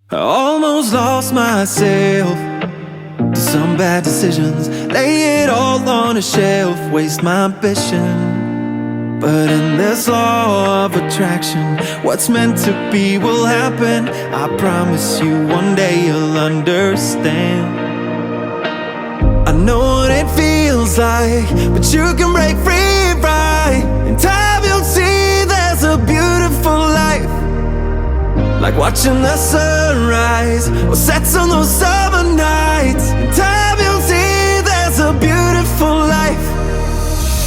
I almost lost myself to some bad decisions. Lay it all on a shelf, waste my ambition. But in this law of attraction, what's meant to be will happen. I promise you one day you'll understand. I know what it feels like, but you can break free right. In time you'll see there's a beautiful life, like watching the sunrise or sets on those summer nights. In time you'll see there's a beautiful life.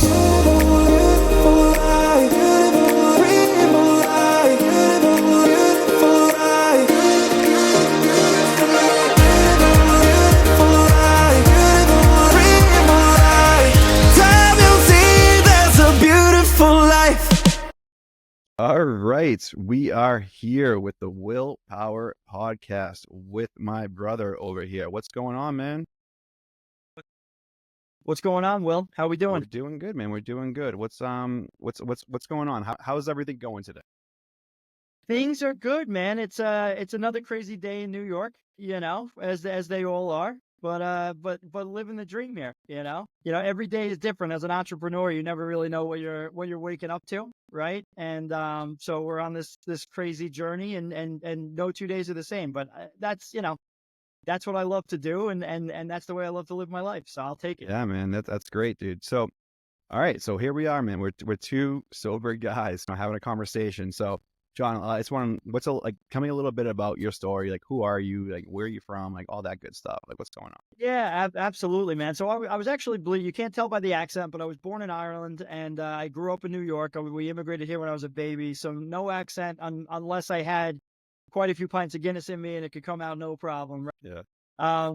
Beautiful life, beautiful life, beautiful life, beautiful life, beautiful life. In time you'll see there's a beautiful life. All right, we are here with the Willpower podcast with my brother over here. What's going on, man? What's going on, Will? How we We're doing? doing good, man. We're doing good. What's going on? How's everything going today? Things are good, man. It's another crazy day in New York, as they all are. But living the dream here, every day is different. As an entrepreneur, you never really know what you're waking up to, right? And so we're on this crazy journey, and no 2 days are the same. But that's what I love to do, and that's the way I love to live my life. So I'll take it. Yeah, man, that's great, dude. So, all right, so here we are, man. We're two sober guys having a conversation. So, John, I just want to tell me a little bit about your story. Like, who are you? Like, where are you from? Like, all that good stuff. Like, what's going on? Yeah, absolutely, man. So I was actually you can't tell by the accent, but I was born in Ireland and I grew up in New York. We immigrated here when I was a baby, so no accent unless I had quite a few pints of Guinness in me and it could come out no problem. Right? Yeah.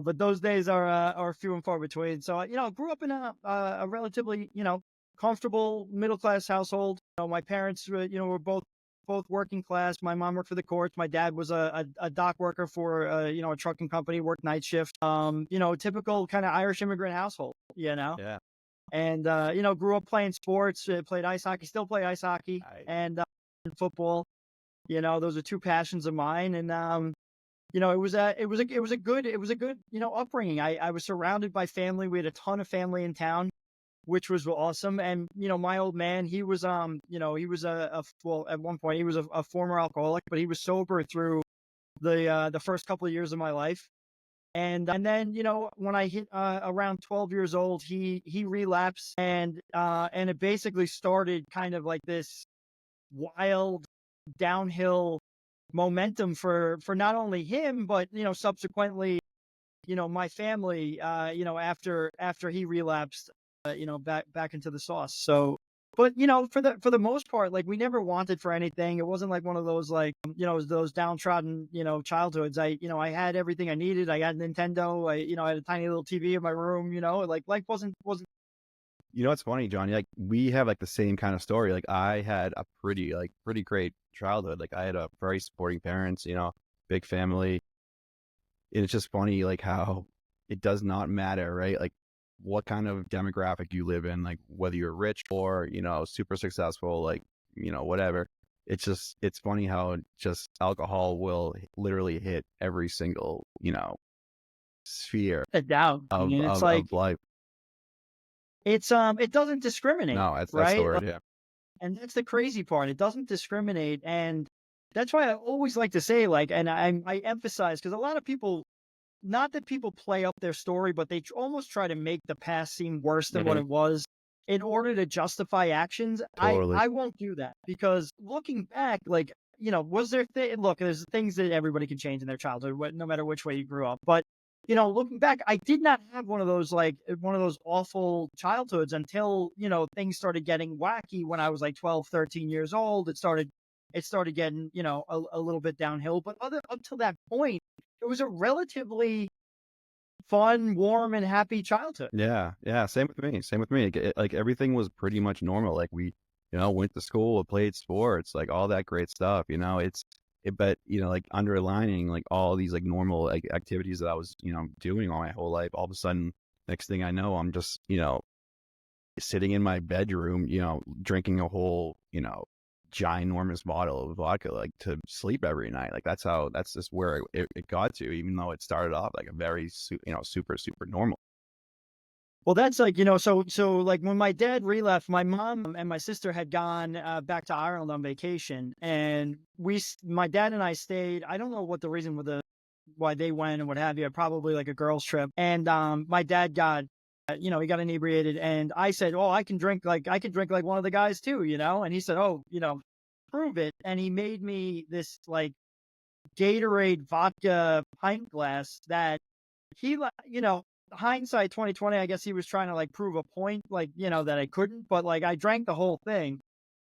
But those days are few and far between. So grew up in a relatively comfortable middle class household. My parents were both working class. My mom worked for the courts. My dad was a dock worker for a trucking company, worked night shift. Typical kind of Irish immigrant household. Yeah. And grew up playing sports. Played ice hockey. Still play ice hockey and football. Those are two passions of mine. And it was a good upbringing. I was surrounded by family. We had a ton of family in town, which was awesome. And, my old man, he was, he was at one point he was a former alcoholic, but he was sober through the first couple of years of my life. And then, when I hit around 12 years old, he relapsed and it basically started kind of like this wild downhill momentum for not only him, but, subsequently, my family, after he relapsed, back into the sauce. So, but for the most part, like we never wanted for anything. It wasn't like one of those those downtrodden childhoods. I had everything I needed. I got a Nintendo. I had a tiny little TV in my room. Like life wasn't. It's funny, Johnny. Like, we have like the same kind of story. Like, I had a pretty great childhood. Like, I had a very supporting parents. Big family. And it's just funny, like, how it does not matter, right? Like, what kind of demographic you live in, like whether you're rich or, super successful, like, whatever. It's funny how just alcohol will literally hit every single, sphere Down. of, It's of, like of life. it doesn't discriminate. No, that's right? the word. Yeah. And that's the crazy part. It doesn't discriminate. And that's why I always like to say, like, and I emphasize, because a lot of people, not that people play up their story, but they almost try to make the past seem worse than what it was in order to justify actions. Totally. I won't do that, because looking back, like, was there look, there's things that everybody can change in their childhood, no matter which way you grew up. But, looking back, I did not have one of those awful childhoods until, things started getting wacky when I was like 12, 13 years old. It started getting, a little bit downhill. But up to that point, it was a relatively fun, warm, and happy childhood. Yeah. Same with me. Like, everything was pretty much normal. Like, we, went to school, played sports, like all that great stuff. But like underlining like all these like normal like activities that I was doing all my whole life. All of a sudden, next thing I know, I'm just sitting in my bedroom, drinking a whole ginormous bottle of vodka like to sleep every night. Like that's just where it got to, even though it started off like a very super normal. Well, that's like, so like when my dad relapsed, my mom and my sister had gone back to Ireland on vacation, and my dad and I stayed. I don't know what the reason why they went and what have you, probably like a girls trip. And my dad got, he got inebriated, and I said, "Oh, I can drink like one of the guys too," And he said, "Oh, prove it." And he made me this like Gatorade vodka pint glass that he, hindsight 2020, I guess he was trying to like prove a point, like, that I couldn't, but like I drank the whole thing.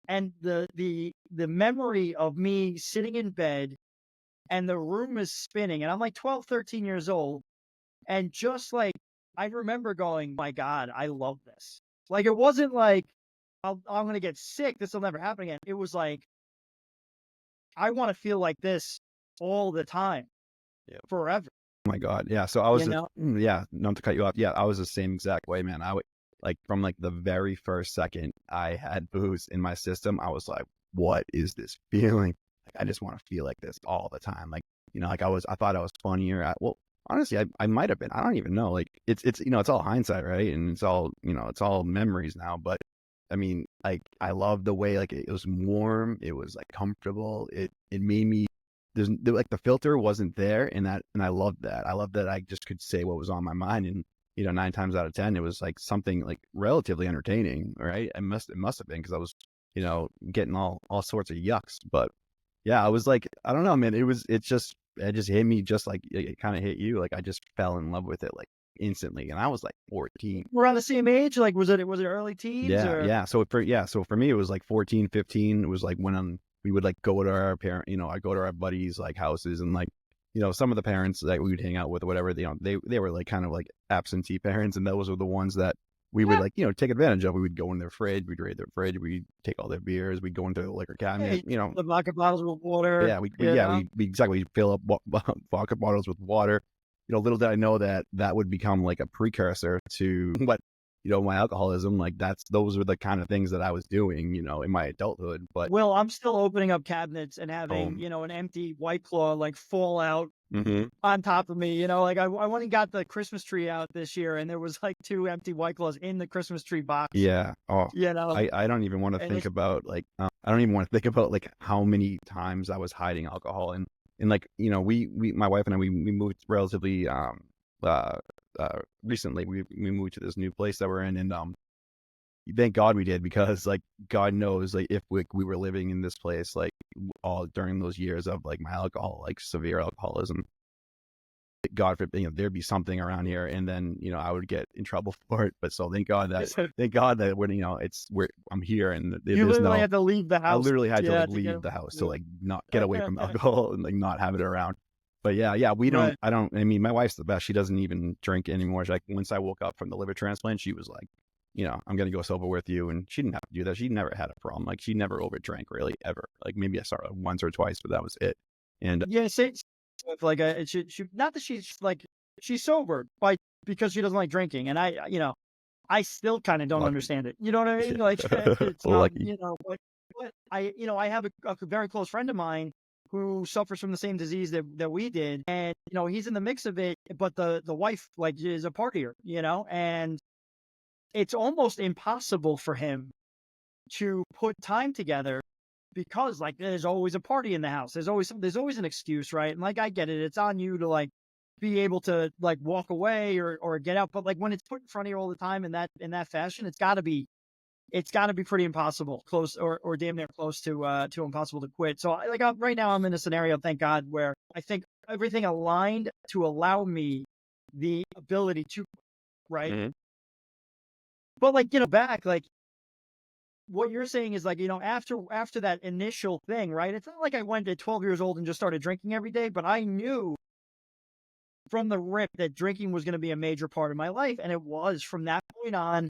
And the memory of me sitting in bed and the room is spinning and I'm like 12, 13 years old. And just like, I remember going, my God, I love this. Like, it wasn't like, I'm going to get sick. This will never happen again. It was like, I want to feel like this all the time, forever. Oh my God. Yeah. So I was, You know? yeah, not to cut you off. Yeah. I was the same exact way, man. I would like from like the very first second I had booze in my system, I was like, what is this feeling? Like, I just want to feel like this all the time. Like, like I thought I was funnier. Well, honestly, I might have been, I don't even know. Like it's, it's all hindsight, right? And it's all, it's all memories now. But I mean, like I love the way, like it was warm. It was like comfortable. It made me, like the filter wasn't there, and I loved that. I loved that I just could say what was on my mind, and 9 times out of 10 it was like something like relatively entertaining, right? It must have been, because I was getting all sorts of yucks. But yeah, I was like, I don't know, man, it just hit me just like it kind of hit you. Like I just fell in love with it like instantly, and I was like 14. We're on the same age. Like, was it early teens? Yeah. So for me, it was like 14, 15. It was like when we would like go to our I go to our buddies' like houses, and like, some of the parents that we would hang out with or whatever, they were like kind of like absentee parents. And those were the ones that we would like, take advantage of. We would go in their fridge, we'd raid their fridge, we'd take all their beers, we'd go into the liquor cabinet, the vodka bottles with water. Yeah. We exactly fill up vodka bottles with water. Little did I know that would become like a precursor to what, my alcoholism. Like those were the kind of things that I was doing, in my adulthood. But Well, I'm still opening up cabinets and having, an empty White Claw like fall out on top of me. Like I went and got the Christmas tree out this year, and there was like 2 empty White Claws in the Christmas tree box. Yeah. Oh, I don't even want to think about like, I don't even want to think about like how many times I was hiding alcohol. And like, we my wife and I, we moved relatively, recently. We moved to this new place that we're in, and thank God we did, because like God knows, like if we were living in this place like all during those years of like my like severe alcoholism, God forbid, there'd be something around here, and then I would get in trouble for it. But so thank God that when I'm here, and you literally had to leave the house. I literally had to leave the house to like not get away from alcohol and like not have it around. But yeah, we don't. I don't. I mean, my wife's the best. She doesn't even drink anymore. She's like, once I woke up from the liver transplant, she was like, I'm gonna go sober with you, and she didn't have to do that. She never had a problem. Like she never overdrank really ever. Like maybe I saw her once or twice, but that was it. And yeah, like she not that she's like she's sober because she doesn't like drinking, and I still kind of don't understand it. You know what I mean? Like it's not, but I have a very close friend of mine who suffers from the same disease that we did. And, he's in the mix of it, but the wife like is a partier, and it's almost impossible for him to put time together, because like there's always a party in the house. There's always an excuse, right? And like, I get it. It's on you to like be able to like walk away or get out. But like when it's put in front of you all the time in that fashion, it's gotta be pretty impossible, close or damn near close to impossible to quit. So right now I'm in a scenario, thank God, where I think everything aligned to allow me the ability to, right? Mm-hmm. But like, back, like what you're saying is like, after that initial thing, right? It's not like I went at 12 years old and just started drinking every day, but I knew from the rip that drinking was going to be a major part of my life. And it was from that point on.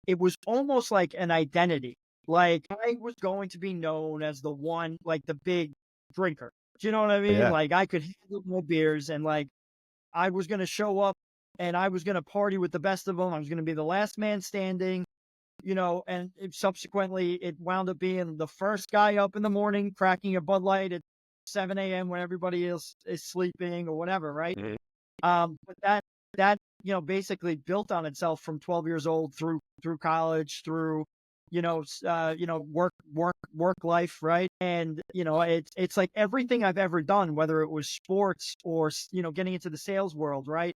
It was almost like an identity. Like I was going to be known as the one, like the big drinker. Do you know what I mean? Yeah. Like I could handle more beers, and like I was going to show up and I was going to party with the best of them. I was going to be the last man standing. and subsequently it wound up being the first guy up in the morning cracking a Bud Light at 7 a.m. when everybody else is sleeping or whatever, right? But that basically built on itself from 12 years old through college, through work life, right? And it's like everything I've ever done, whether it was sports or getting into the sales world, right,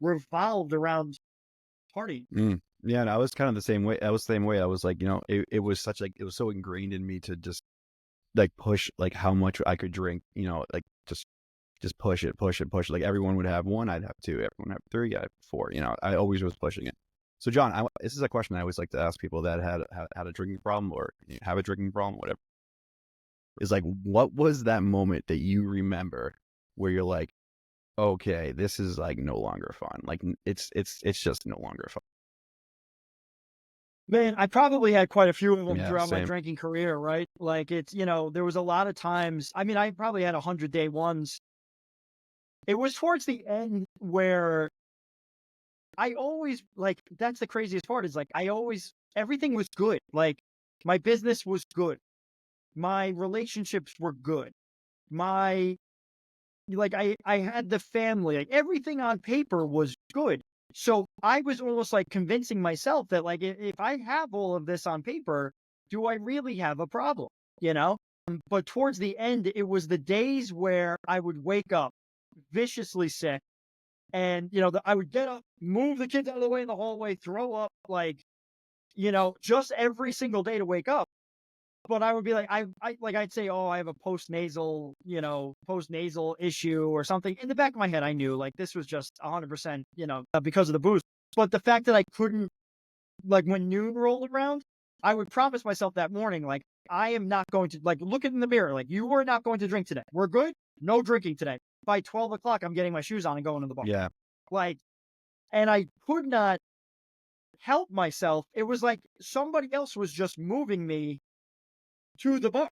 revolved around partying. Yeah, and I was kind of the same way. I was the same way. I was like, it was such like it was so ingrained in me to just like push like how much I could drink, like just push it. Like everyone would have one, I'd have two, everyone would have three, I'd have four. I always was pushing it. So John, this is a question I always like to ask people that had a drinking problem or have a drinking problem, whatever. Is like, what was that moment that you remember where you're like, okay, this is like no longer fun. Like it's just no longer fun. Man, I probably had quite a few of them Yeah, throughout my same. drinking career, right? Like it's, there was a lot of times. I mean, I probably had 100-day ones. It was towards the end where I always like, that's the craziest part is like, everything was good. Like my business was good. My relationships were good. I had the family, like everything on paper was good. So I was almost like convincing myself that like, if I have all of this on paper, do I really have a problem? But towards the end, it was the days where I would wake up viciously sick and, I would get up, move the kids out of the way in the hallway, throw up like, just every single day to wake up. But I would be like, I'd say, oh, I have a post-nasal issue or something. In the back of my head, I knew like this was just 100%, because of the booze. But the fact that I couldn't, like when noon rolled around, I would promise myself that morning, like, I am not going to, like, look in the mirror, like, you are not going to drink today. We're good. No drinking today. By 12 o'clock, I'm getting my shoes on and going to the bar. Yeah. Like, and I could not help myself. It was like somebody else was just moving me to the bar.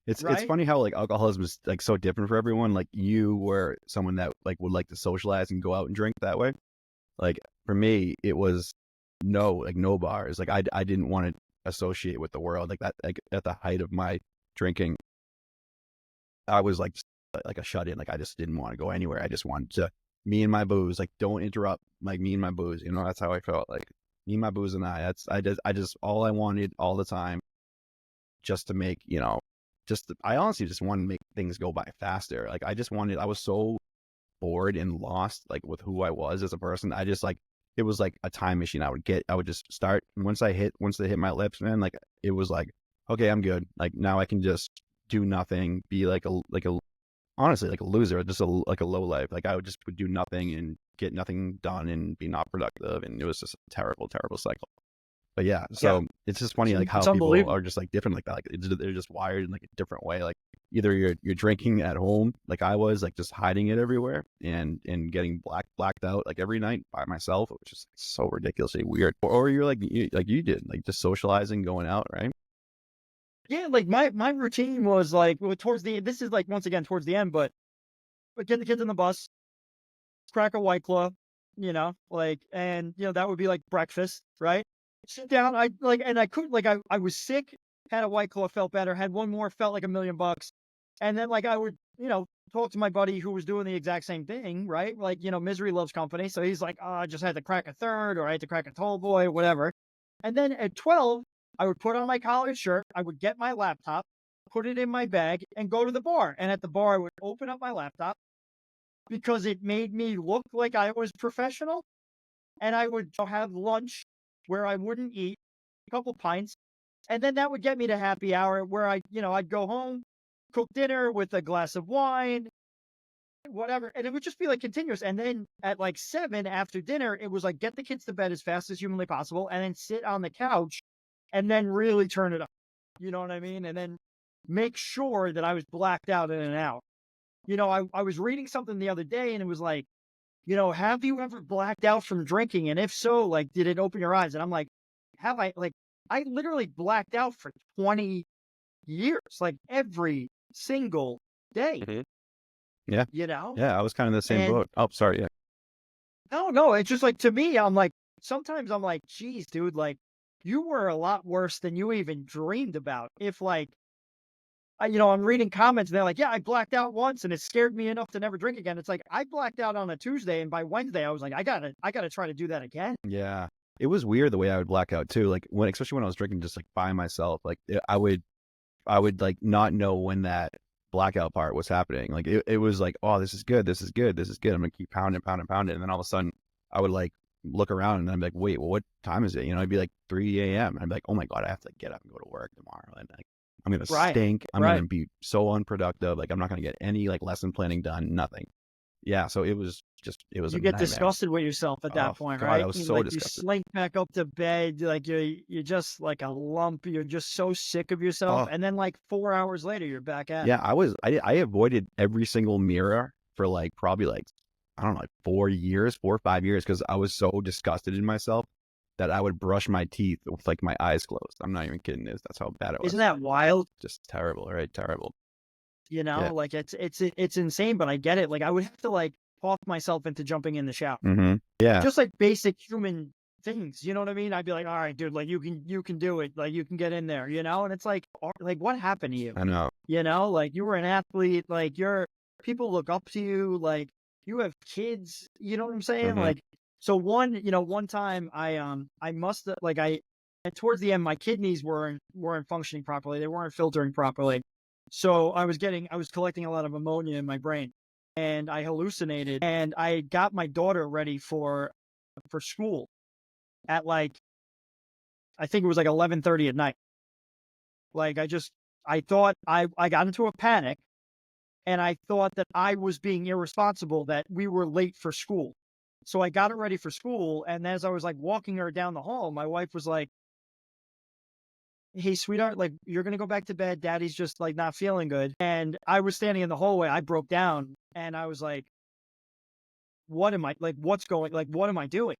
It's Right? funny how like alcoholism is like so different for everyone. Like you were someone that like would like to socialize and go out and drink that way. Like for me, it was no bars. Like I didn't want to associate with the world like that. Like at the height of my drinking, I was like a shut in. Like I just didn't want to go anywhere. I just wanted to me and my booze. Like don't interrupt. Like me and my booze. That's how I felt. Like me, my booze, and I. I just all I wanted all the time, just to make I honestly just wanted to make things go by faster. Like I was so bored and lost like with who I was as a person. I just like it was like a time machine. I would just start once they hit my lips, man. Like it was like, okay, I'm good. Like now I can just do nothing, be like a honestly like a loser, just like a low life. Like I would do nothing and get nothing done and be not productive, and it was just a terrible cycle. But yeah, so it's just funny like how It's people unbelievable. are just like different like that. Like they're just wired in like a different way. Like either you're drinking at home like I was, like just hiding it everywhere and getting blacked out like every night by myself, which is so ridiculously weird. Or you're like you did, like just socializing, going out, right? Yeah, like my routine was like this is like once again towards the end, but get the kids in the bus, crack a White Claw, and that would be like breakfast, right? Sit down, and I couldn't I was sick, had a White Claw, felt better, had one more, felt like $1,000,000, and then like I would talk to my buddy who was doing the exact same thing, right? Like misery loves company, so he's like, oh, I just had to crack a third, or I had to crack a tall boy, whatever. And then at 12, I would put on my collared shirt, I would get my laptop, put it in my bag, and go to the bar. And at the bar, I would open up my laptop because it made me look like I was professional. And I would have lunch where I wouldn't eat, a couple pints, and then that would get me to happy hour where I'd go home, cook dinner with a glass of wine, whatever, and it would just be like continuous. And then at like 7 after dinner, it was like get the kids to bed as fast as humanly possible, and then sit on the couch, and then really turn it up. You know what I mean? And then make sure that I was blacked out in an hour. I was reading something the other day, and it was like, have you ever blacked out from drinking? And if so, like, did it open your eyes? And I'm like, have I? Like, I literally blacked out for 20 years, like every single day. Yeah. Yeah, I was kind of in the same boat. Oh, sorry. Yeah. No, it's just like, to me, I'm like, sometimes I'm like, geez, dude, like, you were a lot worse than you even dreamed about. If like, I'm reading comments and they're like, yeah, I blacked out once and it scared me enough to never drink again. It's like, I blacked out on a Tuesday and by Wednesday I was like, I gotta try to do that again. Yeah. It was weird the way I would black out too. Like especially when I was drinking just like by myself, like I would like not know when that blackout part was happening. Like it was like, oh, this is good. This is good. This is good. I'm going to keep pounding, pounding, pounding. And then all of a sudden I would like look around and I'm like, wait, well, what time is it? It'd be like 3 a.m. And I'd be like, oh my God, I have to get up and go to work tomorrow. And like, I'm going to stink. I'm going to be so unproductive. Like I'm not going to get any like lesson planning done, nothing. Yeah. So it was you a get nightmare. disgusted with yourself at that point, God, right? I was so like disgusted. You slink back up to bed, like you're just like a lump. You're just so sick of yourself, and then like 4 hours later, you're back at. Yeah, I avoided every single mirror for like probably like I don't know, like 4 or 5 years because I was so disgusted in myself that I would brush my teeth with like my eyes closed. I'm not even kidding. That's how bad it was. Isn't that wild? Just terrible, right? Terrible. Like it's insane, but I get it. Like I would have to like talk myself into jumping in the shower. Mm-hmm. Yeah. Just like basic human things, you know what I mean? I'd be like, all right, dude, like you can do it. Like you can get in there, And it's like what happened to you? I know. Like you were an athlete, like people look up to you, like you have kids, you know what I'm saying? Mm-hmm. Like, so one time I must have, like towards the end, my kidneys weren't functioning properly. They weren't filtering properly. So I was collecting a lot of ammonia in my brain and I hallucinated and I got my daughter ready for school at like, I think it was like 11:30 at night. Like I thought I got into a panic and I thought that I was being irresponsible, that we were late for school. So I got her ready for school. And as I was like walking her down the hall, my wife was like, hey, sweetheart, like you're going to go back to bed. Daddy's just like not feeling good. And I was standing in the hallway. I broke down and I was like, what am I doing?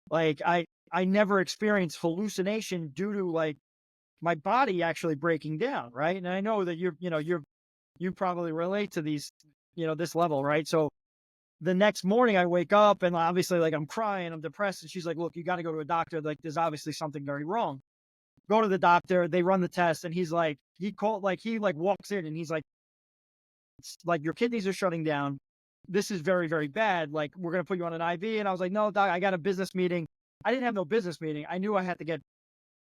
Like I never experienced hallucination due to like my body actually breaking down. Right. And I know that you probably relate to these, this level. Right. So the next morning I wake up and obviously like I'm crying, I'm depressed. And she's like, look, you got to go to a doctor. Like there's obviously something very wrong. Go to the doctor, they run the test, and he's like, he walks in and he's like, your kidneys are shutting down. This is very, very bad. Like, we're going to put you on an IV. And I was like, no, doc, I got a business meeting. I didn't have no business meeting. I knew I had to get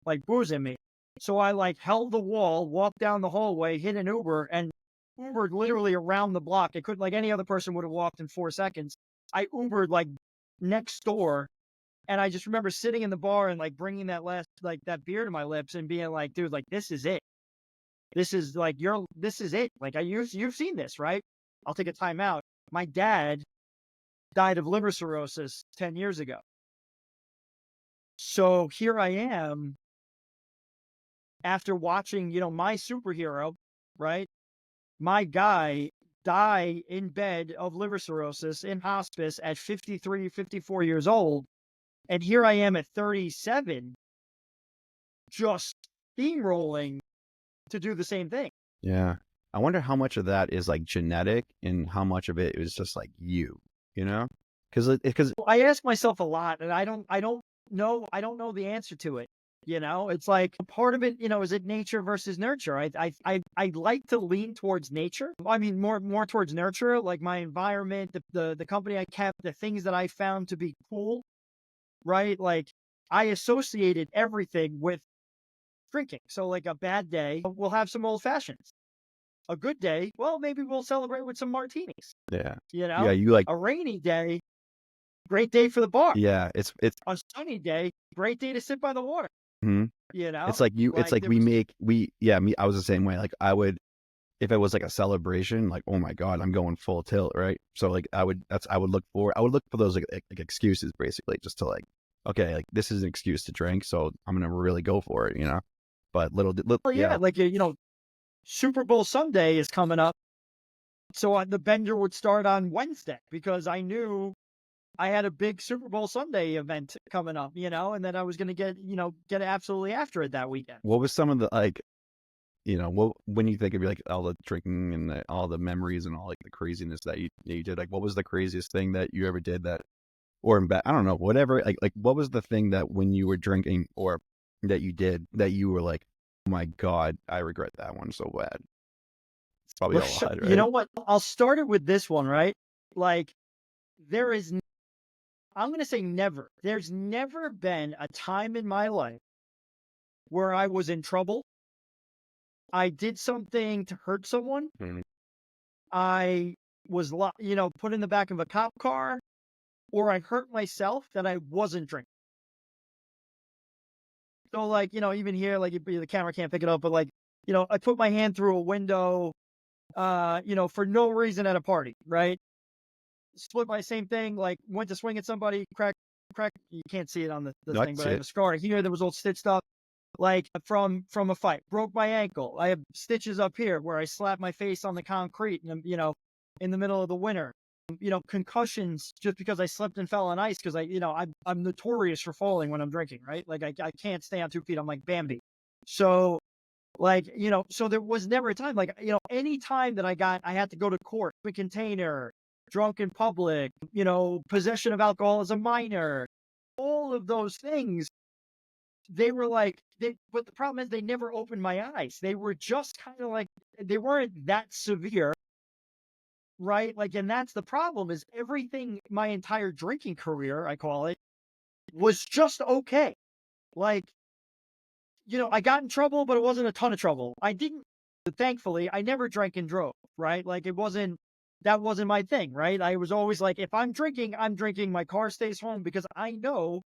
like booze in me. So I like held the wall, walked down the hallway, hit an Uber and Ubered literally around the block. It couldn't, like any other person would have walked in 4 seconds. I Ubered like next door. And I just remember sitting in the bar and like bringing that beer to my lips and being like, dude, like, this is it. This is like, this is it. Like you've seen this, right? I'll take a time out. My dad died of liver cirrhosis 10 years ago. So here I am after watching, my superhero, right? My guy die in bed of liver cirrhosis in hospice at 53, 54 years old. And here I am at 37, just steamrolling to do the same thing. Yeah. I wonder how much of that is like genetic and how much of it is just like you, Because I ask myself a lot and I don't know the answer to it. It's like part of it, is it nature versus nurture? I like to lean towards nature. I mean, more towards nurture, like my environment, the company I kept, the things that I found to be cool. Right? Like I associated everything with drinking. So like a bad day, we'll have some old fashions. A good day, well, maybe we'll celebrate with some martinis. Yeah. Yeah, you like a rainy day, great day for the bar. Yeah, it's a sunny day, great day to sit by the water. Mm-hmm. It's like I was the same way. Like I would, if it was like a celebration, like, oh my God, I'm going full tilt, right? So like I would look for those like excuses basically, just to like, okay, like this is an excuse to drink, so I'm gonna really go for it, But like Super Bowl Sunday is coming up, so the bender would start on Wednesday because I knew I had a big Super Bowl Sunday event coming up, and then I was gonna get absolutely after it that weekend. What was some of the like, when you think of like all the drinking and all the memories and all like the craziness that you did, like what was the craziest thing that you ever did that or I don't know, whatever. Like what was the thing that when you were drinking or that you did that you were like, oh my God, I regret that one so bad? It's probably a lot, You right? know what? I'll start it with this one, right? Like, there is, I'm going to say never. There's never been a time in my life where I was in trouble. I did something to hurt someone. Mhm. I was, put in the back of a cop car, or I hurt myself that I wasn't drinking. So, like, even here, like, the camera can't pick it up, but like, I put my hand through a window, for no reason at a party, right? Split my same thing, like went to swing at somebody, crack. You can't see it on the No, I thing, can but see I have it. a scar here that was all stitched up, like from a fight. Broke my ankle. I have stitches up here where I slapped my face on the concrete, and in the middle of the winter. Concussions just because I slipped and fell on ice because I'm notorious for falling when I'm drinking, right? Like I can't stay on 2 feet. I'm like Bambi. So like, so there was never a time like, any time that I had to go to court, a container, drunk in public, possession of alcohol as a minor, all of those things, they were like, but the problem is they never opened my eyes. They were just kind of like, they weren't that severe, right? Like, and that's the problem is everything, my entire drinking career, I call it, was just okay. Like, I got in trouble, but it wasn't a ton of trouble. Thankfully, I never drank and drove, right? Like that wasn't my thing, right? I was always like, if I'm drinking, I'm drinking. My car stays home because I know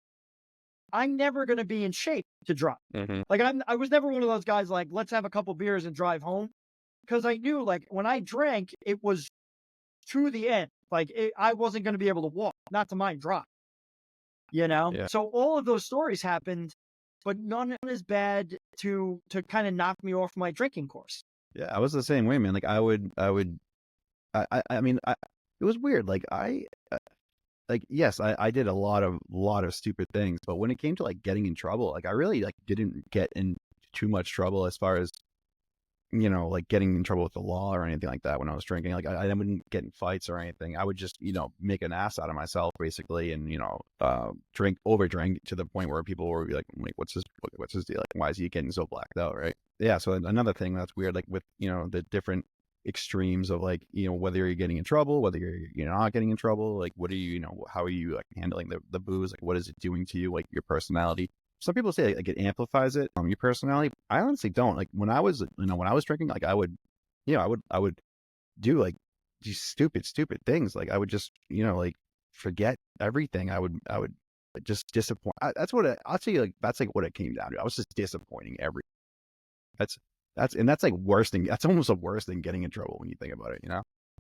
I'm never going to be in shape to drive. Mhm. Like I was never one of those guys like, let's have a couple beers and drive home. Because I knew like when I drank, it was to the end. Like I wasn't going to be able to walk, not to mind drive, Yeah. So all of those stories happened, but none as bad to kind of knock me off my drinking course. Yeah, I was the same way, man. Like I mean, it was weird. Like like yes, I did a lot of stupid things, but when it came to like getting in trouble, like I really like didn't get in too much trouble as far as like getting in trouble with the law or anything like that when I was drinking. Like I wouldn't get in fights or anything. I would just make an ass out of myself basically, and overdrink to the point where people would be like, what's his deal? Like, why is he getting so blacked out, right? Yeah. So another thing that's weird, like with the different extremes of like whether you're getting in trouble, whether you're not getting in trouble, like what are how are you like handling the booze, like what is it doing to you, like your personality. Some people say like it amplifies it your personality. I honestly don't. Like when I was drinking, like I would I would do like these stupid things. Like I would just like forget everything. I would just disappoint. That's what I'll tell you. Like that's like what it came down to. I was just disappointing every. That's that's like worse than that's almost a worse than getting in trouble when you think about it.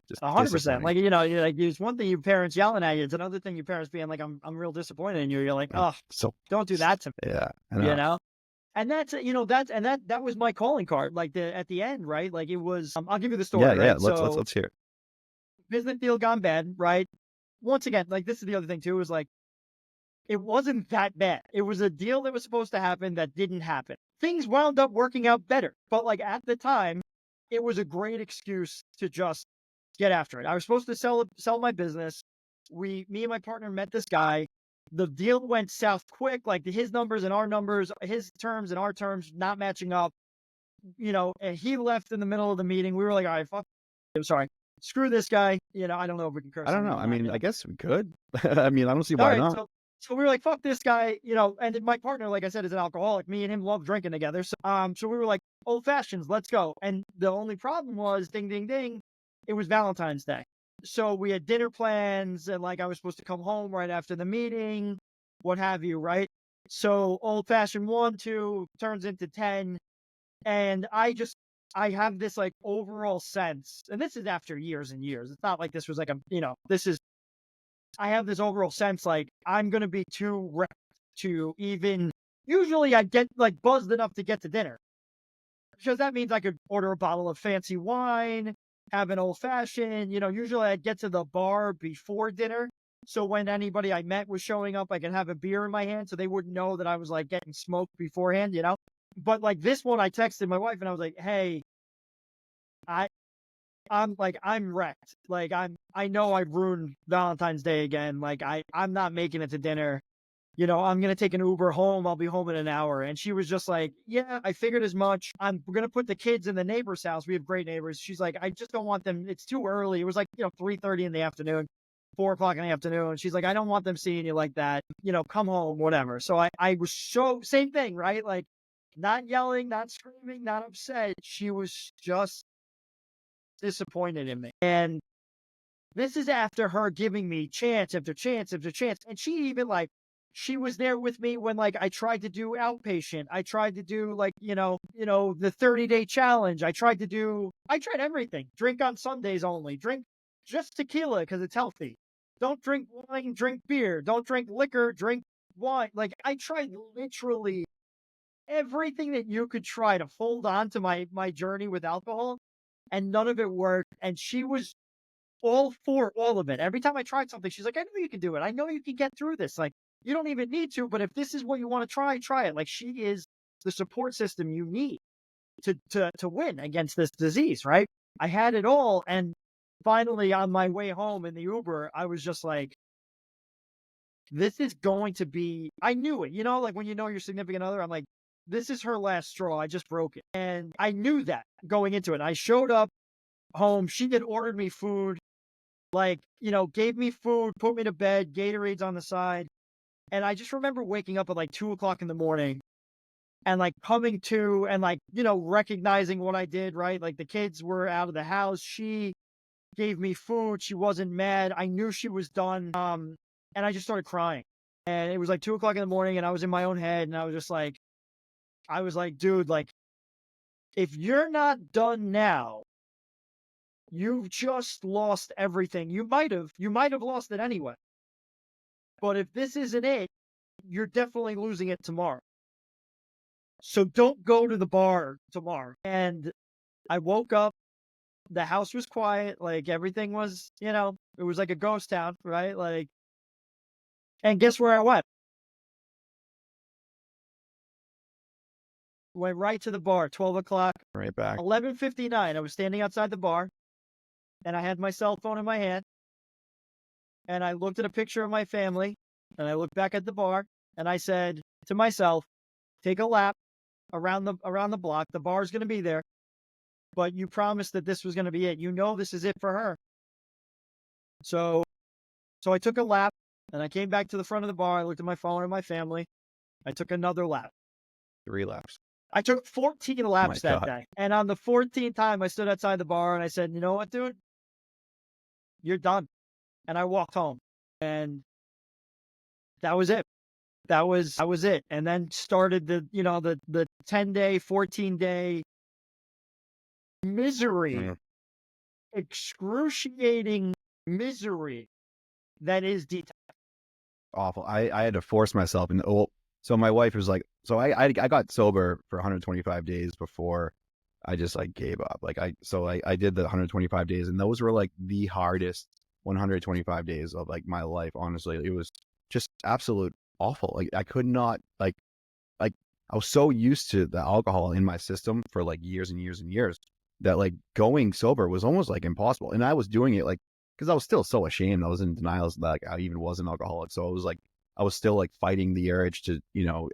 Just 100%. disappointing. Like, you're like, it's one thing your parents yelling at you. It's another thing your parents being like, I'm real disappointed in you. You're like, oh, So don't do that to me, yeah, I you know. know? And that was my calling card. Like at the end, right? Like it was, I'll give you the Yeah, story, yeah. right? Let's hear it. Business deal gone bad, right? Once again, like this is the other thing too, is like, it wasn't that bad. It was a deal that was supposed to happen that didn't happen. Things wound up working out better. But like at the time, it was a great excuse to just get after it. I was supposed to sell my business. Me and my partner met this guy. The deal went south quick, like his numbers and our numbers, his terms and our terms not matching up. And he left in the middle of the meeting. We were like, all right, fuck. I'm sorry. Screw this guy. I don't know if we can I curse don't on know. here or I not. mean, I guess we could. I mean, I don't see All why right, not. so we were like, fuck this guy, and my partner, like I said, is an alcoholic. Me and him love drinking together. So we were like, old fashions, let's go. And the only problem was, ding, ding, ding, it was Valentine's Day. So we had dinner plans, and like I was supposed to come home right after the meeting, what have you, right? So old fashioned 1, 2 turns into 10, and I have this like overall sense, and this is after years and years. It's not like this was like this is I have this overall sense like I'm gonna be too wrecked to even. Usually, I get like buzzed enough to get to dinner because that means I could order a bottle of fancy wine, have an old fashioned. Usually I'd get to the bar before dinner, so when anybody I met was showing up, I could have a beer in my hand, so they wouldn't know that I was like getting smoked beforehand. But like this one, I texted my wife and I was like, "Hey, I I'm wrecked. Like I know I've ruined Valentine's Day again. Like I'm not making it to dinner. I'm going to take an Uber home. I'll be home in an hour. And she was just like, yeah, I figured as much. We're going to put the kids in the neighbor's house. We have great neighbors. She's like, I just don't want them. It's too early. It was like, 3:30 in the afternoon, 4 o'clock in the afternoon. She's like, I don't want them seeing you like that. Come home, whatever. So I was same thing, right? Like not yelling, not screaming, not upset. She was just disappointed in me. And this is after her giving me chance after chance after chance. And she was there with me when I tried to do outpatient. I tried to do the 30-day challenge. I tried everything. Drink on Sundays only. Drink just tequila because it's healthy. Don't drink wine, drink beer. Don't drink liquor, drink wine. Like I tried literally everything that you could try to hold on to my journey with alcohol, and none of it worked. And she was all for all of it. Every time I tried something, she's like, I know you can do it. I know you can get through this. Like, you don't even need to, but if this is what you want to try it. Like, she is the support system you need to win against this disease, right? I had it all. And finally, on my way home in the Uber, I was just like, this is going to be, I knew it, like when you know your significant other, I'm like, this is her last straw. I just broke it. And I knew that going into it. I showed up home. She had ordered me food, gave me food, put me to bed, Gatorades on the side. And I just remember waking up at 2 o'clock in the morning and coming to and recognizing what I did, right? Like the kids were out of the house. She gave me food. She wasn't mad. I knew she was done. And I just started crying. And it was 2 o'clock in the morning and I was in my own head and I was like, dude, if you're not done now, you've just lost everything. You might have lost it anyway. But if this isn't it, you're definitely losing it tomorrow. So don't go to the bar tomorrow. And I woke up, the house was quiet, everything was, it was like a ghost town, right? And guess where I went? Went right to the bar, 12 o'clock. Right back. 11:59, I was standing outside the bar, and I had my cell phone in my hand, and I looked at a picture of my family, and I looked back at the bar, and I said to myself, take a lap around the block. The bar's going to be there, but you promised that this was going to be it. This is it for her. So I took a lap, and I came back to the front of the bar. I looked at my phone and my family. I took another lap. 3 laps. I took 14 laps that day. And on the 14th time, I stood outside the bar and I said, you know what, dude? You're done. And I walked home. And that was it. That was it. And then started the 10-day, 14-day misery, excruciating misery that is detox. Awful. I had to force myself. So my wife was like, so I got sober for 125 days before I just gave up. I did the 125 days, and those were the hardest 125 days of my life. Honestly, it was just absolute awful. I could not I was so used to the alcohol in my system for years and years and years that going sober was almost impossible. And I was doing it because I was still so ashamed. I was in denial that I even was an alcoholic. So it was I was still fighting the urge to,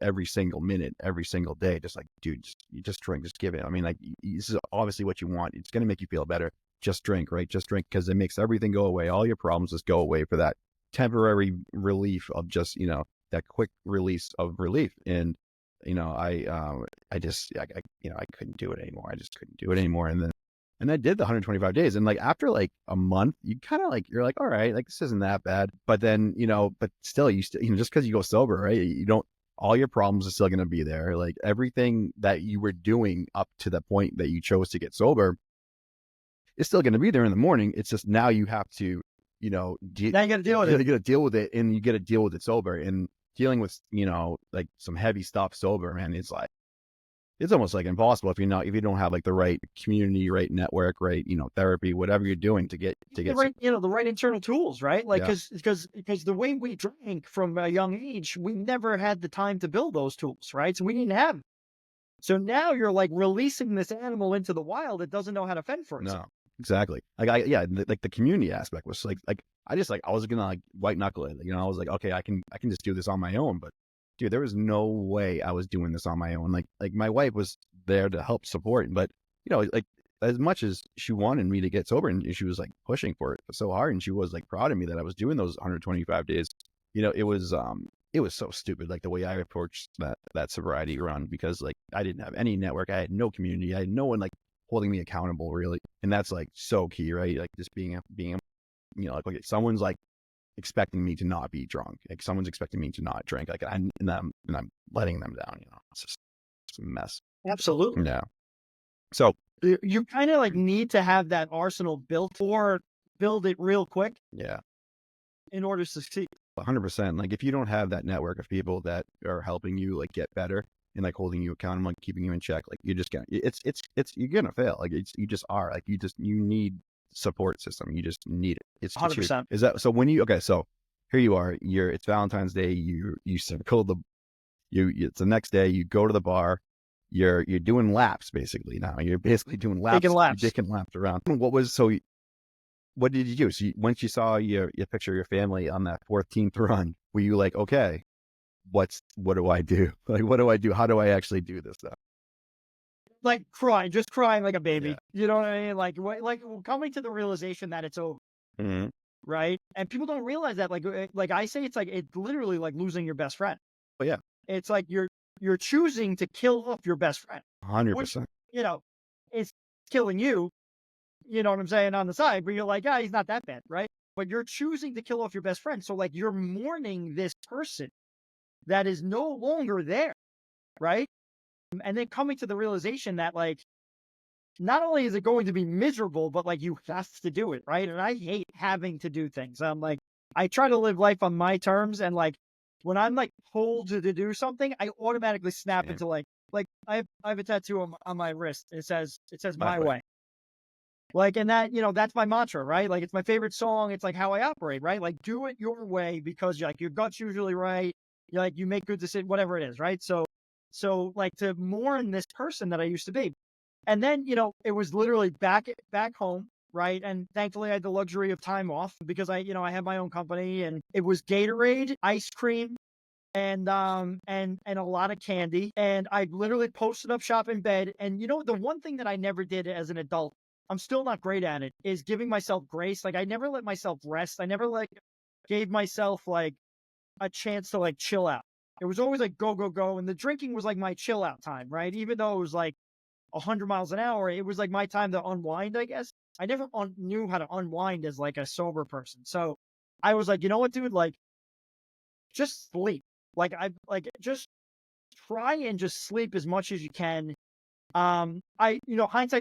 every single minute, every single day, just dude, just drink, just give it. I mean, this is obviously what you want. It's going to make you feel better. Just drink, right? Just drink because it makes everything go away. All your problems just go away for that temporary relief of just, that quick release of relief. And, I couldn't do it anymore. I just couldn't do it anymore. And I did the 125 days. And after a month, you kind of you're all right, this isn't that bad. But then, but still, just because you go sober, right? You don't, all your problems are still going to be there. Everything that you were doing up to the point that you chose to get sober is still going to be there in the morning. It's just now you have to, now you got to deal with it. You got to deal with it, and you got to deal with it sober. And dealing with, some heavy stuff sober, man, it's almost impossible if you don't have the right community, right network, right, therapy, whatever you're doing to get the right, the right internal tools, right? Because the way we drank from a young age, we never had the time to build those tools, right? So we didn't have them. So now you're releasing this animal into the wild that doesn't know how to fend for itself. Exactly. Like the community aspect was like I was gonna like white knuckle it. You know, I was like, okay, I can just do this on my own. But dude, there was no way I was doing this on my own. Like my wife was there to help support, but you know, like as much as she wanted me to get sober and she was like pushing for it so hard, and she was like proud of me that I was doing those 125 days. You know, it was so stupid, like the way I approached that sobriety run, because like I didn't have any network, I had no community, I had no one like holding me accountable really, and that's like so key, right? Like just being you know, like okay, someone's like expecting me to not be drunk, like someone's expecting me to not drink, like I'm letting them down, you know, it's a mess. Absolutely. Yeah. So You kind of like need to have that arsenal built or build it real quick yeah, in order to succeed. 100%. Like if you don't have that network of people that are helping you like get better and like holding you accountable, like keeping you in check, like you're just gonna you're gonna fail. Like you just are like you need support system. You just need it. It's 100%. is that so when you okay, so here you are, it's Valentine's Day, you circle it's the next day, you go to the bar, you're doing laps basically now. You're basically doing laps, Taking laps. you're taking laps around. What did you do? So once you saw your picture of your family on that 14th run, were you like, okay, what do I do? Like, what do I do? How do I actually do this stuff? Like just crying like a baby. Yeah. You know what I mean? Like coming to the realization that it's over, Mm-hmm. right? And people don't realize that. Like I say, it's literally like losing your best friend. But yeah, It's like you're choosing to kill off your best friend, which 100%. you know is killing you. You know what I'm saying, on the side, but you're like, ah, he's not that bad, right? But you're choosing to kill off your best friend. So like you're mourning this person that is no longer there, right? And then coming to the realization that like not only is it going to be miserable, but like you have to do it, right? And I hate having to do things. I'm like, I try to live life on my terms, and like when I'm like told to do something, I automatically snap Same. into like I have a tattoo on my wrist. It says my Way. way. Like, and that, that's my mantra, right? Like, it's my favorite song. It's like how I operate, right? Like, do it your way because like your gut's usually right. You make good decisions, whatever it is, right? So like to mourn this person that I used to be. And then, it was literally back home, right? And thankfully I had the luxury of time off because I had my own company, and it was Gatorade, ice cream, and a lot of candy. And I literally posted up shop in bed. And the one thing that I never did as an adult, I'm still not great at it, is giving myself grace. Like I never let myself rest. I never like gave myself like a chance to like chill out. It was always like go, go, go. And the drinking was like my chill out time, right? Even though it was like 100 miles an hour, it was like my time to unwind, I guess. I never knew how to unwind as like a sober person. So I was like, you know what, dude, like just sleep. Like just try and just sleep as much as you can. Hindsight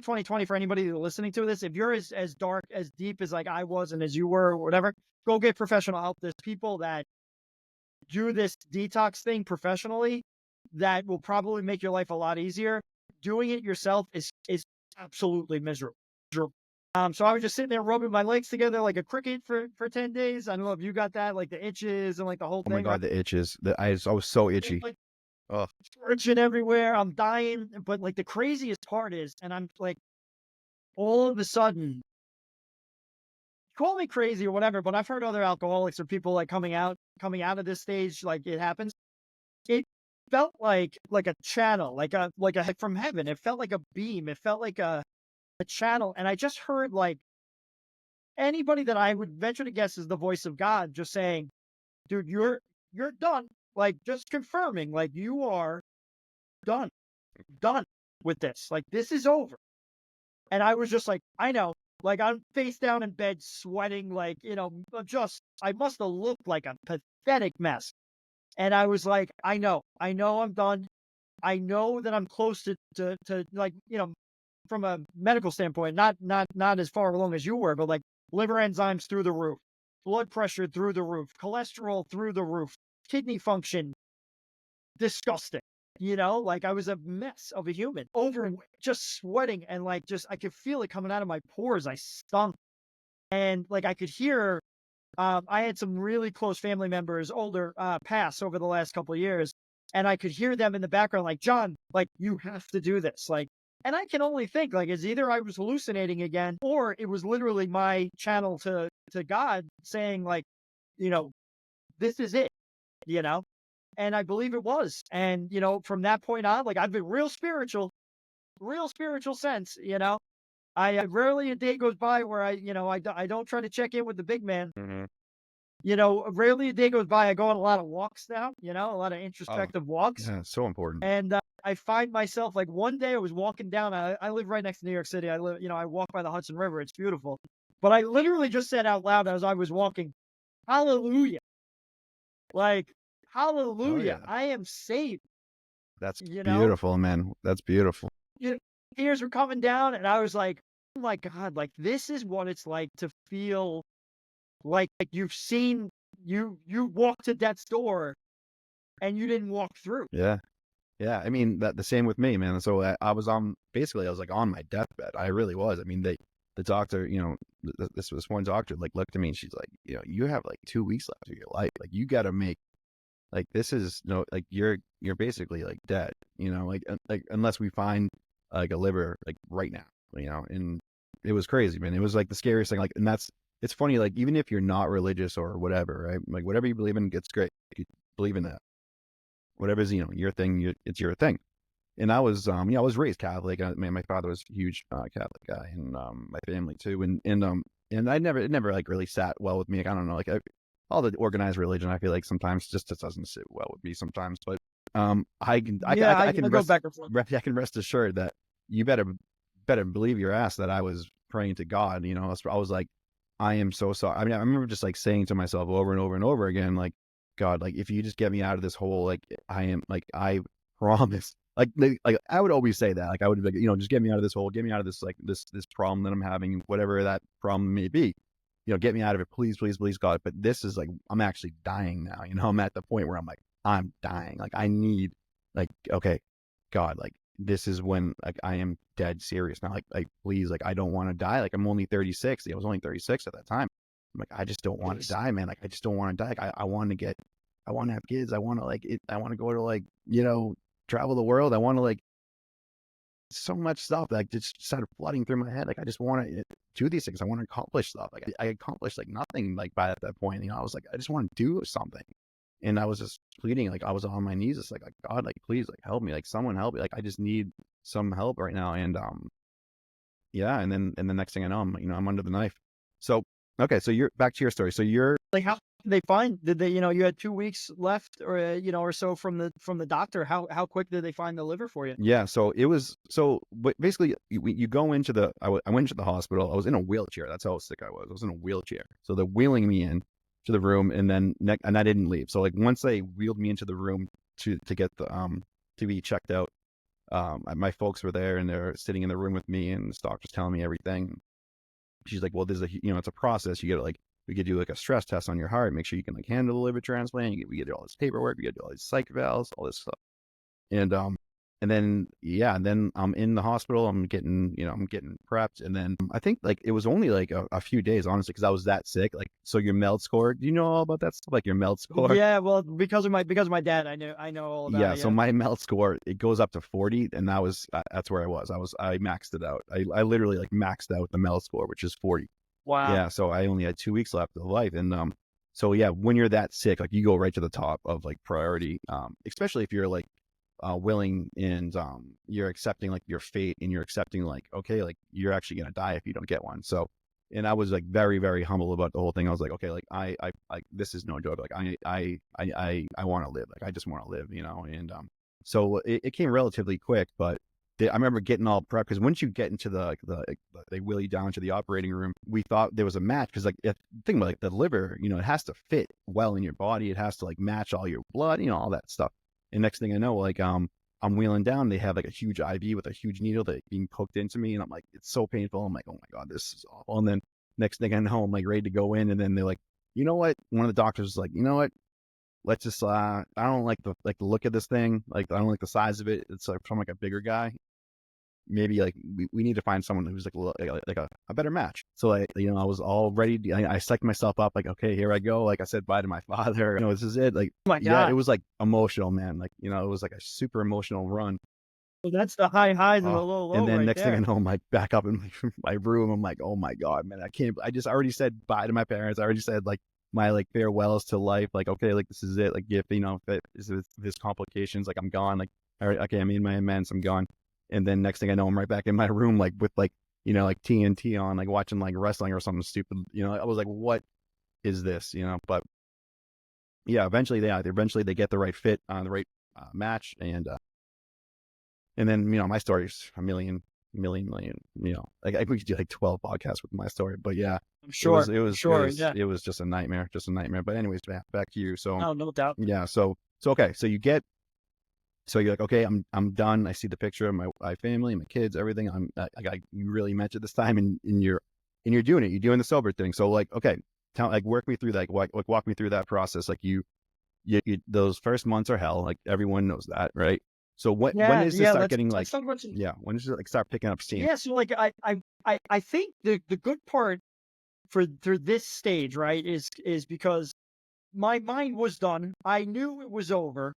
2020 for anybody listening to this, if you're as dark, as deep as like I was and as you were, or whatever, go get professional help. There's people that do this detox thing professionally that will probably make your life a lot easier. Doing it yourself is absolutely miserable. So I was just sitting there rubbing my legs together like a cricket for 10 days. I don't know if you got that, like the itches and like the whole Oh thing. my God, the itches. I was so itchy. Like, Oh, urgent everywhere. I'm dying. But like the craziest part is, and I'm like, all of a sudden, call me crazy or whatever, but I've heard other alcoholics or people like coming out of this stage, like it happens. It felt like a channel, like a from heaven. It felt like a beam. It felt like a channel. And I just heard like anybody that I would venture to guess is the voice of God just saying, dude, you're done. Like just confirming, like you are done with this. Like this is over. And I was just like, I know. Like I'm face down in bed, sweating, like, I must have looked like a pathetic mess. And I was like, I know I'm done. I know that I'm close to like, from a medical standpoint, not as far along as you were, but like liver enzymes through the roof, blood pressure through the roof, cholesterol through the roof, kidney function, disgusting. Like I was a mess of a human, overweight, just sweating, and like I could feel it coming out of my pores. I stunk, and like I could hear. I had some really close family members, older, pass over the last couple of years, and I could hear them in the background, like, John, like you have to do this. Like And I can only think like it's either I was hallucinating again, or it was literally my channel to God saying like, you know, this is it, you know? And I believe it was. And, from that point on, like I've been real spiritual sense, I rarely a day goes by where I don't try to check in with the big man. Hmm. Rarely a day goes by. I go on a lot of walks now, a lot of Oh, introspective walks. yeah, so important. And I find myself like one day I was walking down. I live right next to New York City. I live, I walk by the Hudson River. It's beautiful. But I literally just said out loud as I was walking, "Hallelujah!" Like, Oh "Hallelujah! yeah, I am saved." that's You know, beautiful, man. That's beautiful. you know, tears were coming down, and I was like, "Oh my God! Like this is what it's like to feel like you've seen you walked to death's door and you didn't walk through." Yeah. Yeah, I mean that the same with me, man. So I was on basically I was like on my deathbed. I really was. I mean, the doctor, this one doctor like looked at me and she's like, you have like 2 weeks left of your life. Like you got to make like this is no like you're basically like dead. Like unless we find like a liver like right now. And it was crazy, man. It was like the scariest thing. Like, and it's funny. Like even if you're not religious or whatever, right? Like whatever you believe in, it's great. You believe in that. Whatever's your thing, it's your thing. And I was I was raised Catholic. My father was a huge Catholic guy, and my family too. And it never like really sat well with me. Like, I don't know, like all the organized religion, I feel like sometimes just doesn't sit well with me sometimes. But Yeah, I I can go rest back and forth. I can rest assured that you better believe your ass that I was praying to God. I was like, I am so sorry. I mean, I remember just like saying to myself over and over and over again, like, God, like if you just get me out of this hole, like I promise. Like I would always say that. Like I would be like, just get me out of this hole, get me out of this like this problem that I'm having, whatever that problem may be. Get me out of it, please, please, please, God. But this is like I'm actually dying now. I'm at the point where I'm like, I'm dying. Like I need like, okay, God, like this is when like I am dead serious now. Like please, like I don't want to die. Like I'm only 36. I was only 36 at that time. I'm like, I just don't want to die, man. Like I just don't want to die. Like I want to have kids. I want to I want to go to like, travel the world. I want to like so much stuff like just started flooding through my head. Like I just want to do these things. I want to accomplish stuff. Like I accomplished like nothing like by at that point. I was like, I just want to do something. And I was just pleading, like I was on my knees, just like God, like please, like help me, like someone help me, like I just need some help right now. And yeah, and the next thing I know, I'm under the knife. So okay, so you're back to your story. So you're Like, how did they find? Did they, you had 2 weeks left, or or so from the doctor? How quick did they find the liver for you? yeah. So it was basically you go into I went to the hospital. I was in a wheelchair. That's how sick I was. I was in a wheelchair. So they're wheeling me in to the room, and then and I didn't leave. So like once they wheeled me into the room to get the to be checked out, my folks were there and they're sitting in the room with me, and the doctor's telling me everything. She's like, well, there's it's a process. You get like, we could do like a stress test on your heart, make sure you can like handle the liver transplant. We get all this paperwork, we get all these psych valves, all this stuff. And then, yeah, and then I'm in the hospital, I'm getting prepped. And then I think like it was only like a few days, honestly, because I was that sick. Like, so your MELD score, do you know all about that stuff? Like your MELD score? Yeah, well, because of my dad, I know all about Yeah, it. so Yeah. my MELD score, it goes up to 40, and that's where I was. I maxed it out. I literally like maxed out the MELD score, which is 40. Wow. Yeah, so I only had 2 weeks left of life, and so yeah, when you're that sick, like you go right to the top of like priority, especially if you're like willing and you're accepting like your fate, and you're accepting like, okay, like you're actually gonna die if you don't get one. So, and I was like very, very humble about the whole thing. I was like, okay, like I this is no joke. Like I want to live. Like I just want to live, and so it came relatively quick, but I remember getting all prepped, because once you get into they wheel you down to the operating room. We thought there was a match, because like think about like the liver, it has to fit well in your body. It has to like match all your blood, all that stuff. And next thing I know, like I'm wheeling down. They have like a huge IV with a huge needle that being poked into me, and I'm like, it's so painful. I'm like, oh my God, this is awful. And then next thing I know, I'm like ready to go in, and then they're like, you know what? One of the doctors was like, you know what? Let's just I don't like the look of this thing. Like I don't like the size of it. It's like from like a bigger guy. Maybe like we need to find someone who's like a better match. So I was all ready. I psyched myself up, like, okay, here I go. Like I said bye to my father. This is it. Like, Oh my yeah, God. it was like emotional, man. Like, it was like a super emotional run. So that's the high highs and the Oh, low low and then right next thing I there. know, I'm like back up in my room. I'm like, oh my God, man, I can't. I already said bye to my parents. I already said like my like farewells to life. Like, okay, like this is it. Like, if if this complications, like I'm gone. Like, all right, okay, I made my amends. I'm gone. And then next thing I know, I'm right back in my room, like with like like TNT on, like watching like wrestling or something stupid. I was like, what is this? But yeah, eventually they get the right fit on the right match, and then, my story's a million, million, like we could do like 12 podcasts with my story, but yeah, I'm it was, sure. it I'm was, it sure. was, Yeah. it was just a nightmare, But anyways, back to you. So Oh, no doubt. yeah, so okay. So you're like, okay, I'm done. I see the picture of my family, my kids, everything. You really meant it this time, and you're doing it. You're doing the sober thing. So like, okay, work me through that. Like walk me through that process. Like those first months are hell. Like everyone knows that, right? So when Yeah. does this Yeah. start Let's getting like, let's talk about. yeah, when does it like start picking up steam? Yeah. So like I think the good part for this stage, right, is because my mind was done. I knew it was over.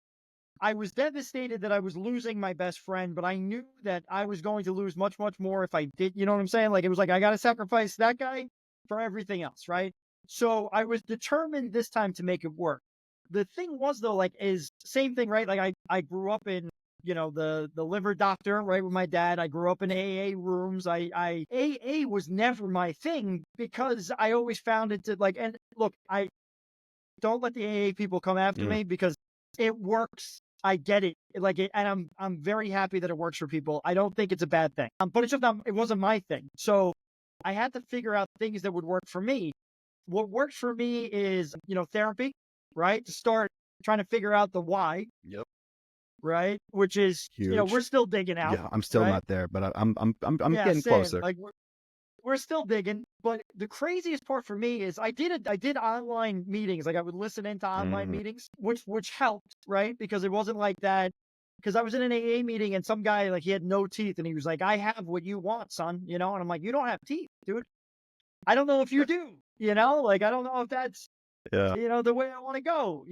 I was devastated that I was losing my best friend, but I knew that I was going to lose much, much more if I did. You know what I'm saying? Like, it was like, I got to sacrifice that guy for everything else, right? So I was determined this time to make it work. The thing was, though, like, is same thing, right? Like, I grew up in, the liver doctor, right, with my dad. I grew up in AA rooms. AA was never my thing because I always found it to like, and look, I don't let the AA people come after Mm, me because it works. I get it. Like it, and I'm very happy that it works for people. I don't think it's a bad thing. But it's just not, it wasn't my thing. So I had to figure out things that would work for me. What works for me is, therapy, right? To start trying to figure out the why, yep. right? Which is, we're Huge. still digging out, Yeah, I'm still right? not there, but I'm Yeah, getting same. closer. Like we're still digging, but the craziest part for me is I did online meetings. Like I would listen into online Hmm. meetings, which helped, right? Because it wasn't like that. Because I was in an AA meeting and some guy like he had no teeth and he was like, "I have what you want, son," and I'm like, "You don't have teeth, dude. I don't know if you do, like I don't know if that's Yeah. the way I want to go.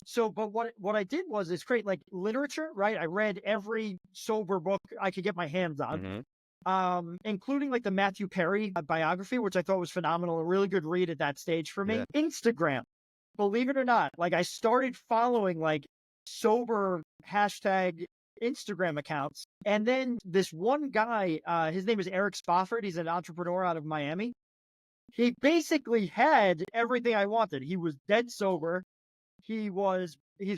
So, but what I did was is create like literature, right? I read every sober book I could get my hands on, Hmm. including like the Matthew Perry biography, which I thought was phenomenal, a really good read at that stage for Yeah. me. Instagram, believe it or not, like I started following like sober hashtag Instagram accounts. And then this one guy, his name is Eric Spofford. He's an entrepreneur out of Miami. He basically had everything I wanted. He was dead sober. He's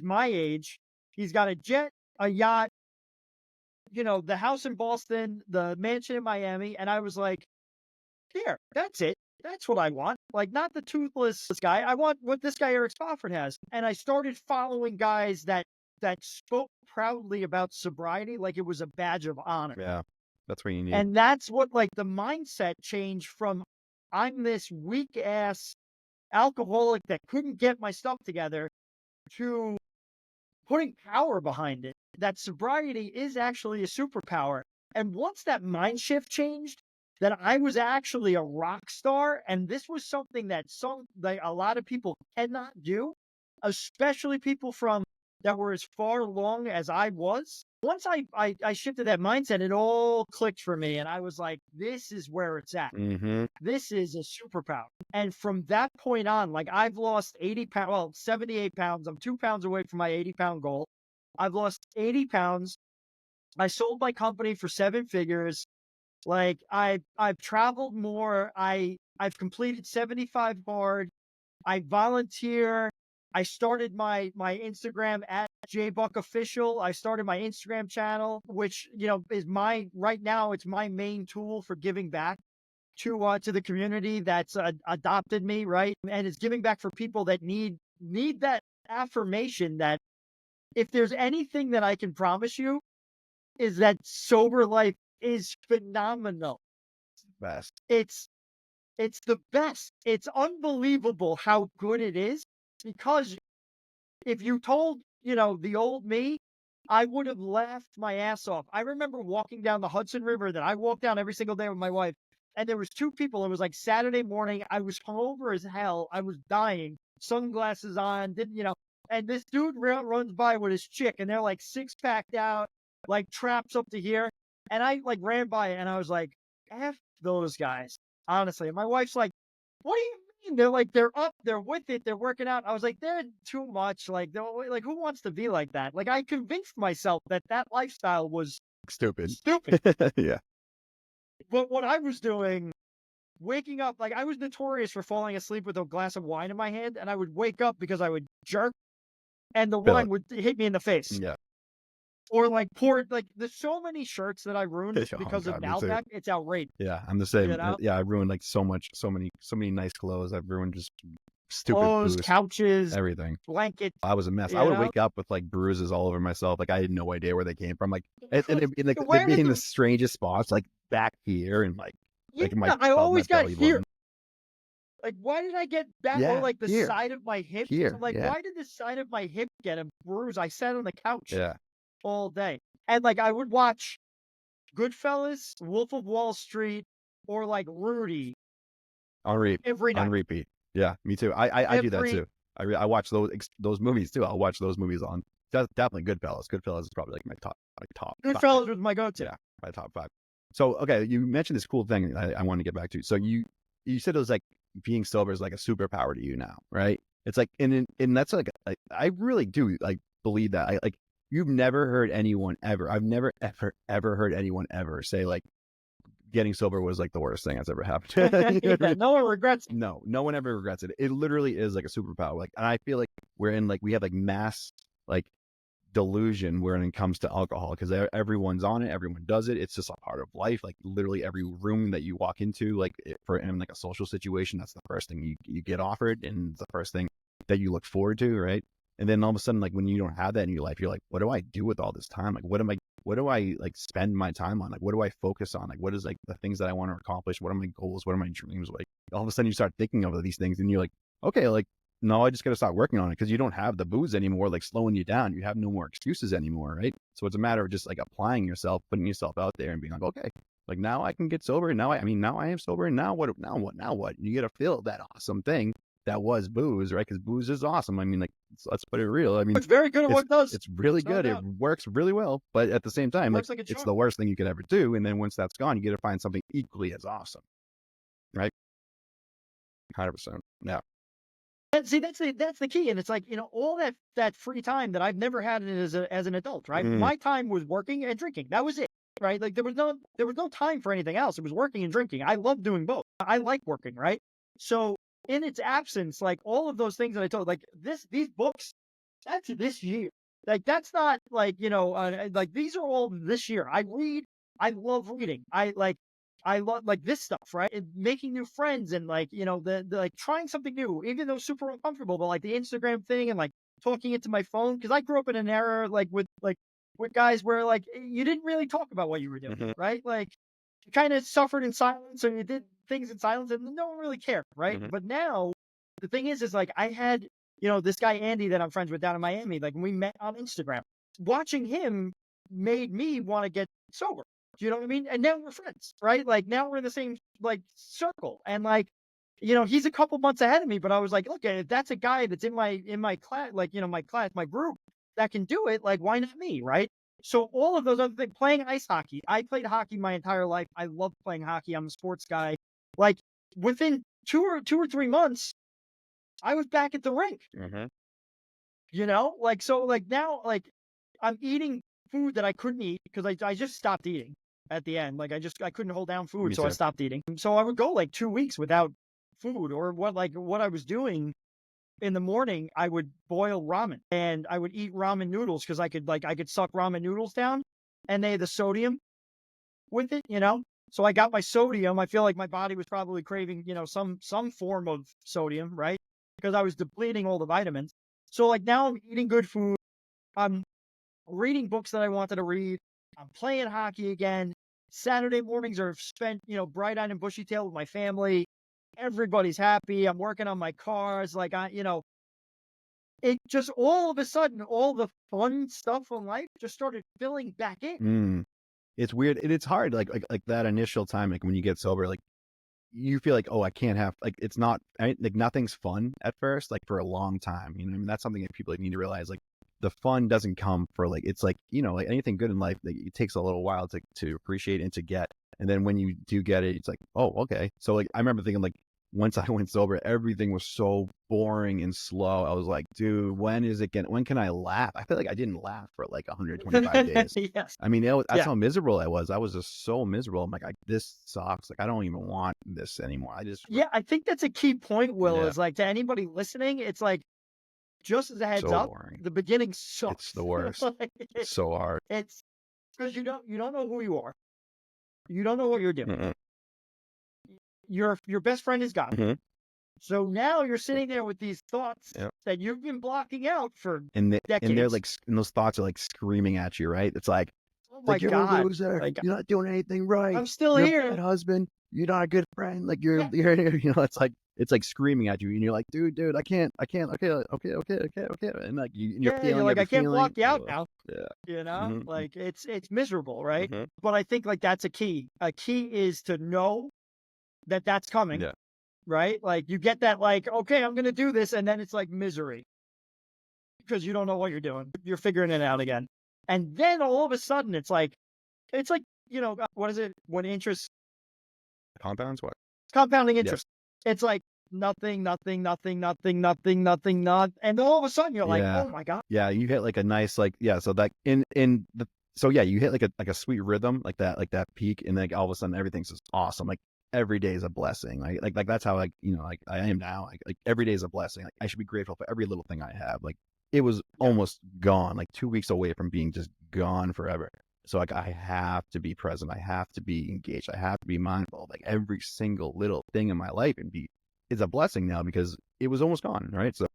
my age. He's got a jet, a yacht, the house in Boston, the mansion in Miami. And I was like, here, that's it. That's what I want. Like, not the toothless guy. I want what this guy Eric Spofford has. And I started following guys that spoke proudly about sobriety like it was a badge of honor. Yeah. That's what you need. And that's what like the mindset change from I'm this weak ass alcoholic that couldn't get my stuff together to putting power behind it. That sobriety is actually a superpower. And once that mind shift changed, that I was actually a rock star, and this was something that a lot of people cannot do, especially people from that were as far along as I was. Once I shifted that mindset, it all clicked for me, and I was like, "This is where it's at. Hmm. This is a superpower." And from that point on, like I've lost 80 pounds, well, 78 pounds. I'm 2 pounds away from my 80-pound goal. I've lost 80 pounds. I sold my company for 7 figures. Like I've traveled more. I've completed 75 hard. I volunteer. I started my Instagram at JBuck Official. I started my Instagram channel, which is right now it's my main tool for giving back to the community that's adopted me, right? And it's giving back for people that need that affirmation that if there's anything that I can promise you is that sober life is phenomenal. Best. It's the best. It's unbelievable how good it is because if you told, the old me, I would have laughed my ass off. I remember walking down the Hudson River that I walk down every single day with my wife, and there was two people. It was like Saturday morning. I was hungover as hell. I was dying, sunglasses on, didn't, and this dude runs by with his chick, and they're like six packed out. like traps up to here. And I like ran by it and I was like, F those guys. Honestly. And my wife's like, what do you mean? They're like, they're up, they're with it, they're working out. I was like, they're too much. Like, they're like, who wants to be like that? Like, I convinced myself that that lifestyle was Stupid. Yeah. But what I was doing, waking up, like I was notorious for falling asleep with a glass of wine in my hand, and I would wake up because I would jerk and the Feel wine it. would hit me in the face. Yeah. Or like pour, like there's so many shirts that I ruined Oh, because of God, me too. Nalpac. It's outrageous. Yeah. I'm the same. You know? Yeah. I ruined like so many nice clothes. I've ruined just stupid Clothes, booze, couches, everything. blankets. I was a mess. You I would know? wake up with like bruises all over myself. Like I had no idea where they came from. Like, and like Where they'd be did in the- the strangest spots, like back here and like Yeah, in my I above my always got belly here. button. Like, why did I get back Yeah, or like the here. side of my hip? Here, I'm like, yeah. why did the side of my hip get a bruise? I sat on the couch Yeah. all day. And like I would watch Goodfellas, Wolf of Wall Street, or like Rudy On every night. repeat. Yeah, me too. I do that Every- too. I watch those movies too. I'll watch those movies on definitely Goodfellas. Goodfellas is probably like my top five. Goodfellas was my go-to. Yeah, my top 5. So okay, you mentioned this cool thing I want to get back to. So you said it was like being sober is like a superpower to you now, right? It's like and that's like I really do like believe that. I like you've never heard anyone ever. I've never ever heard anyone ever say like getting sober was like the worst thing that's ever happened. You know what I Yeah, mean? no one regrets it. No one ever regrets it. It literally is like a superpower. Like, and I feel like we're in like we have like mass like delusion when it comes to alcohol because everyone's on it, everyone does it. It's just a part of life. Like literally every room that you walk into, like in like a social situation, that's the first thing you get offered, and it's the first thing that you look forward to, right? And then all of a sudden, like when you don't have that in your life, you're like, what do I do with all this time? Like, what do I like spend my time on? Like, what do I focus on? Like, what is like the things that I want to accomplish? What are my goals? What are my dreams? Like, all of a sudden you start thinking of these things and you're like, okay, like, no, I just got to start working on it because you don't have the booze anymore, like slowing you down. You have no more excuses anymore, right? So it's a matter of just like applying yourself, putting yourself out there and being like, okay, like now I can get sober. Now now I am sober. And now what? And you get to feel that awesome thing that was booze, right? Because booze is awesome. I mean, like, let's put it real. I mean, It's very good at what it does. it's really No good. It doubt. works really well. But at the same time, like, Works like a it's charm. the worst thing you could ever do. And then once that's gone, you get to find something equally as awesome, right? 100%. Yeah. And see, that's the key. And it's like, all that free time that I've never had as an adult, right? Mm. My time was working and drinking. That was it, right? Like there was no time for anything else. It was working and drinking. I love doing both. I like working, right? So in its absence, like all of those things that I told, like these books, that's this year. Like that's not like, like these are all this year. I read. I love reading. I love like this stuff, right? And making new friends and like, the like trying something new, even though super uncomfortable, but like the Instagram thing and like talking into my phone. Cause I grew up in an era like with guys where like you didn't really talk about what you were doing, Mhm. right? Like you kind of suffered in silence or you did things in silence and no one really cared, right? Mhm. But now the thing is like I had, this guy Andy that I'm friends with down in Miami, like we met on Instagram. Watching him made me want to get sober. Do you know what I mean? And now we're friends, right? Like now we're in the same like circle. And like, he's a couple months ahead of me, but I was like, look, if that's a guy that's in my class, like, my group that can do it, like, why not me? Right. So all of those other things, playing ice hockey. I played hockey my entire life. I love playing hockey. I'm a sports guy. Like within 2 or 3 months, I was back at the rink, Mhm. like, so like now, like I'm eating food that I couldn't eat because I just stopped eating at the end. Like I couldn't hold down food, Me so I too. stopped eating. So I would go like 2 weeks without food or what I was doing in the morning, I would boil ramen and I would eat ramen noodles because I could suck ramen noodles down and they had the sodium with it, So I got my sodium. I feel like my body was probably craving, some form of sodium, right? Because I was depleting all the vitamins. So like now I'm eating good food. I'm reading books that I wanted to read. I'm playing hockey again. Saturday mornings are spent, bright-eyed and bushy-tailed with my family. Everybody's happy. I'm working on my cars. Like it just all of a sudden, all the fun stuff in life just started filling back in. Mm. It's weird. It's hard. Like that initial time, like when you get sober, like you feel like, oh, I can't have like it's not like nothing's fun at first, like for a long time. I mean, that's something that people like, need to realize. Like the fun doesn't come for like, it's like, you know, like anything good in life, like, it takes a little while to appreciate and to get. And then when you do get it, it's like, oh, okay. So like, I remember thinking like, once I went sober, everything was so boring and slow. I was like, dude, when can I laugh? I feel like I didn't laugh for like 125 days. Yes. I mean, that's Yeah. how miserable I was. I was just so miserable. I'm like, this sucks. Like, I don't even want this anymore. Yeah, I think that's a key point, Will, Yeah. is like to anybody listening, it's like, just as a heads So up, boring. the beginning sucks. It's the worst. Like, It's so hard. it's because you don't know who you are. You don't know what you're doing. Mm-mm. Your best friend is gone. Mhm. So now you're sitting there with these thoughts Yep. that you've been blocking out for And decades. they're like, and those thoughts are like screaming at you, right? It's like, oh my you're God, a loser. like, You're not doing anything right. I'm still You're here. a bad husband. You're not a good friend. Like Yeah. you're, you know, it's like screaming at you, and you're like, dude, I can't. Okay. And like you're feeling you're like, I every can't block feeling. you out now. Yeah. You know, Mhm. like it's miserable, right? Mhm. But I think like that's a key. A key is to know that that's coming. Yeah. Right? Like you get that, like, okay, I'm going to do this. And then it's like misery because you don't know what you're doing. You're figuring it out again. And then all of a sudden it's like, you know, what is it? When interest, Compounds what? compounding Yes. interest. It's like nothing. And all of a sudden you're like, Yeah. oh my God. Yeah. You hit like a nice, like, yeah. So that so yeah, you hit like a sweet rhythm, like that peak. And like all of a sudden everything's just awesome. Like every day is a blessing. Like that's how, like, you know, like I am now. Like every day is a blessing. Like I should be grateful for every little thing I have. Like it was almost gone, like 2 weeks away from being just gone forever. So like I have to be present. I have to be engaged. I have to be mindful of like every single little thing in my life, and it's a blessing now because it was almost gone. Right. So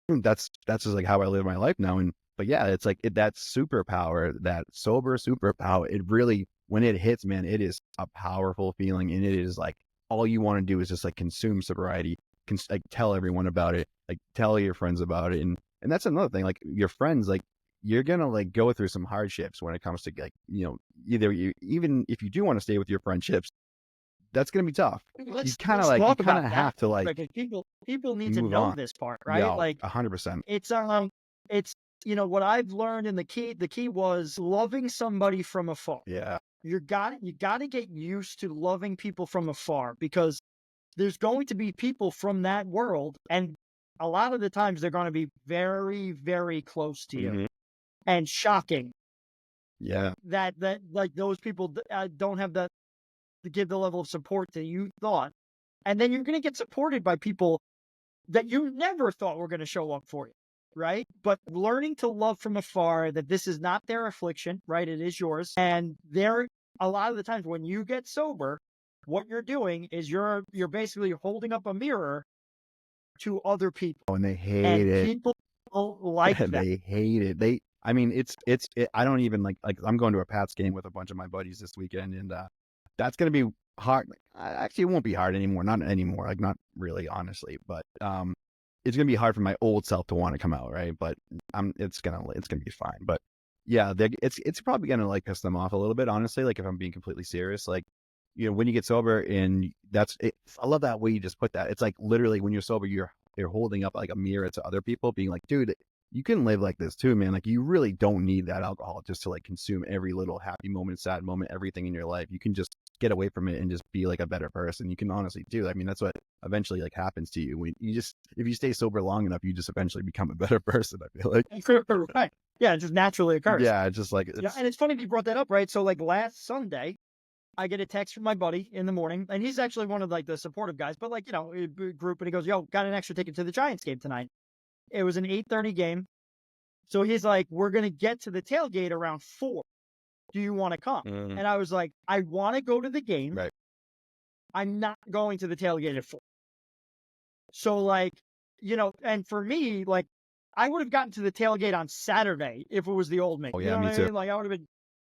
that's just like how I live my life now. But yeah, it's like that superpower, that sober superpower. It really, when it hits, man, it is a powerful feeling, and it is like all you want to do is just like consume sobriety, like tell everyone about it, like tell your friends about it, and that's another thing. Like your friends, like you're gonna like go through some hardships when it comes to like, you know, even if you do want to stay with your friendships, that's gonna be tough. Let's You kind talk of about that. have to like Like people need to move know on. this part, right? Yeah, Like 100%. it's you know what I've learned, and the key was loving somebody from afar. Yeah. You got to get used to loving people from afar, because there's going to be people from that world, and a lot of the times they're going to be very, very close to you. Mhm. And shocking Yeah. that like those people don't have to give the level of support that you thought. And then you're going to get supported by people that you never thought were going to show up for you, right? But learning to love from afar, that this is not their affliction, right? It is yours. And a lot of the times when you get sober, what you're doing is you're basically holding up a mirror to other people. And they hate And it. people don't like that. They hate it. I mean, I don't even like I'm going to a Pats game with a bunch of my buddies this weekend, and that's going to be hard. Actually, it won't be hard anymore. Not anymore. Like, not really, honestly. But it's going to be hard for my old self to want to come out, right? But it's gonna be fine. But yeah, it's probably going to like piss them off a little bit, honestly. Like, if I'm being completely serious, like, you know, when you get sober, and that's it. I love that way you just put that. It's like literally when you're sober, you're holding up like a mirror to other people, being like, dude, you can live like this too, man. Like, you really don't need that alcohol just to like consume every little happy moment, sad moment, everything in your life. You can just get away from it and just be like a better person. You can honestly do. I mean, that's what eventually like happens to you when you just, if you stay sober long enough, you just eventually become a better person. I feel like. Right. Yeah, it just naturally occurs. Yeah, it's just like Yeah, and it's funny that you brought that up, right? So like last Sunday, I get a text from my buddy in the morning, and he's actually one of like the supportive guys, but like, you know, a group, and he goes, yo, got an extra ticket to the Giants game tonight. It was an 8:30 game. So he's like, we're going to get to the tailgate around 4. Do you want to come? Mhm. And I was like, I want to go to the game. Right. I'm not going to the tailgate at 4. So like, you know, and for me, like, I would have gotten to the tailgate on Saturday if it was the old me. Oh, You yeah, know me what I too. mean? Like, I would have been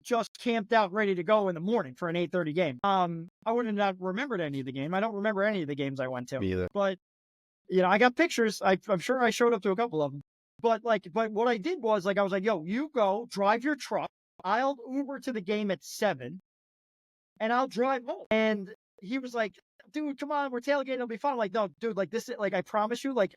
just camped out ready to go in the morning for an 8:30 game. I would have not remembered any of the game. I don't remember any of the games I went to. Me either. But, you know, I got pictures. I'm sure I showed up to a couple of them. But what I did was, like, I was like, yo, you go drive your truck. I'll Uber to the game at 7, and I'll drive home. And he was like, dude, come on, we're tailgating. It'll be fun. I'm like, no, dude, like, this is like, I promise you, like,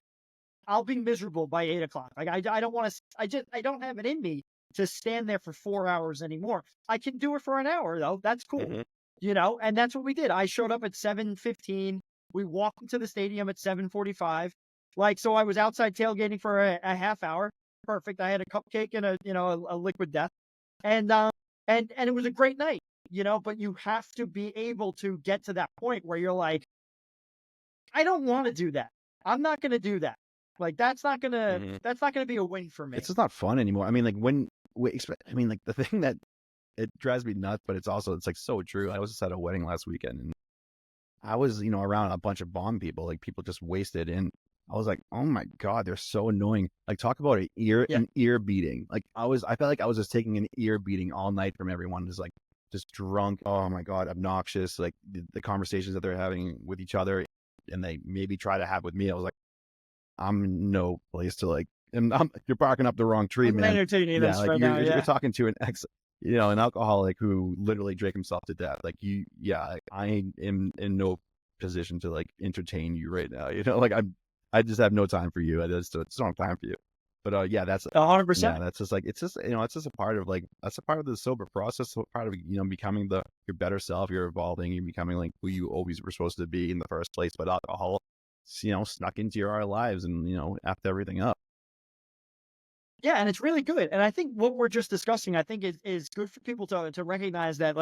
I'll be miserable by 8 o'clock. Like I don't want to, I don't have it in me to stand there for 4 hours anymore. I can do it for an hour though. That's cool. And that's what we did. I showed up at 7:15. We walked into the stadium at 7:45. So I was outside tailgating for a half hour. Perfect. I had a cupcake and a liquid death. And it was a great night, but you have to be able to get to that point where you're like, I don't want to do that. I'm not going to do that. That's not going to be a win for me. It's just not fun anymore. I mean, the thing that it drives me nuts, but it's like so true. I was just at a wedding last weekend and I was, around a bunch of bomb people, like people just wasted. And I was like, oh my God, they're so annoying. Like talk about an ear beating. I felt like I was just taking an ear beating all night from everyone, just drunk. Oh my God, obnoxious. Like the conversations that they're having with each other and they maybe try to have with me. I was like, I'm no place to you're barking up the wrong tree, I'm man. entertaining this right now. You're talking to an alcoholic who literally drank himself to death. I am in no position to entertain you right now. I just have no time for you. I just don't have time for you. But that's 100%. Yeah, that's just it's just a part of that's a part of the sober process, part of becoming your better self. You're evolving. You're becoming who you always were supposed to be in the first place. But alcohol, snuck into our lives and effed everything up. Yeah, and it's really good. And I think what we're just discussing, I think is good for people to recognize that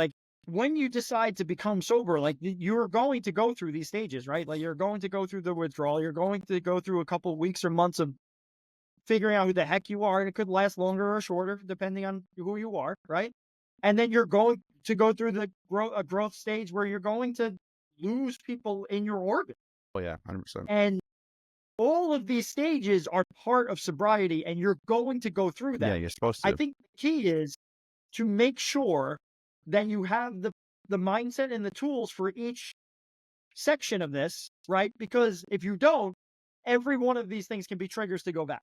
when you decide to become sober, you're going to go through these stages, right? You're going to go through the withdrawal. You're going to go through a couple of weeks or months of figuring out who the heck you are. And it could last longer or shorter, depending on who you are, right? And then you're going to go through a growth stage where you're going to lose people in your orbit. Oh yeah, 100%. And all of these stages are part of sobriety, and you're going to go through that. Yeah, you're supposed to. I think the key is to make sure that you have the mindset and the tools for each section of this, right? Because if you don't, every one of these things can be triggers to go back.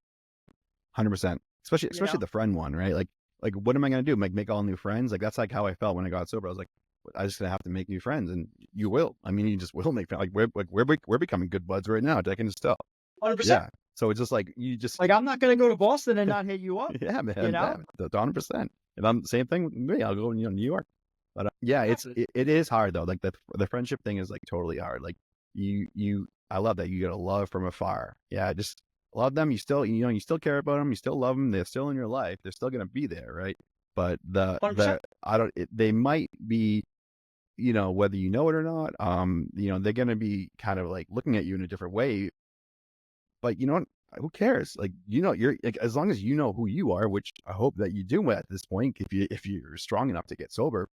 100%. Especially the friend one, right? Like what am I going to do? Make all new friends? That's how I felt when I got sober. I was like, I'm just going to have to make new friends, and you will. I mean, you just will make friends. We're becoming good buds right now. I can just tell. 100%. Yeah. So it's just you just I'm not going to go to Boston and not hit you up. Yeah, man. 100%. If I'm same thing with me, I'll go New York. But it is hard though. The friendship thing is totally hard. I love that you get a love from afar. Yeah, just love them. You still you still care about them. You still love them. They're still in your life. They're still gonna be there, right? But they might be, whether you know it or not. They're gonna be kind of looking at you in a different way. But who cares? You're as long as you know who you are, which I hope that you do at this point. If you're strong enough to get sober,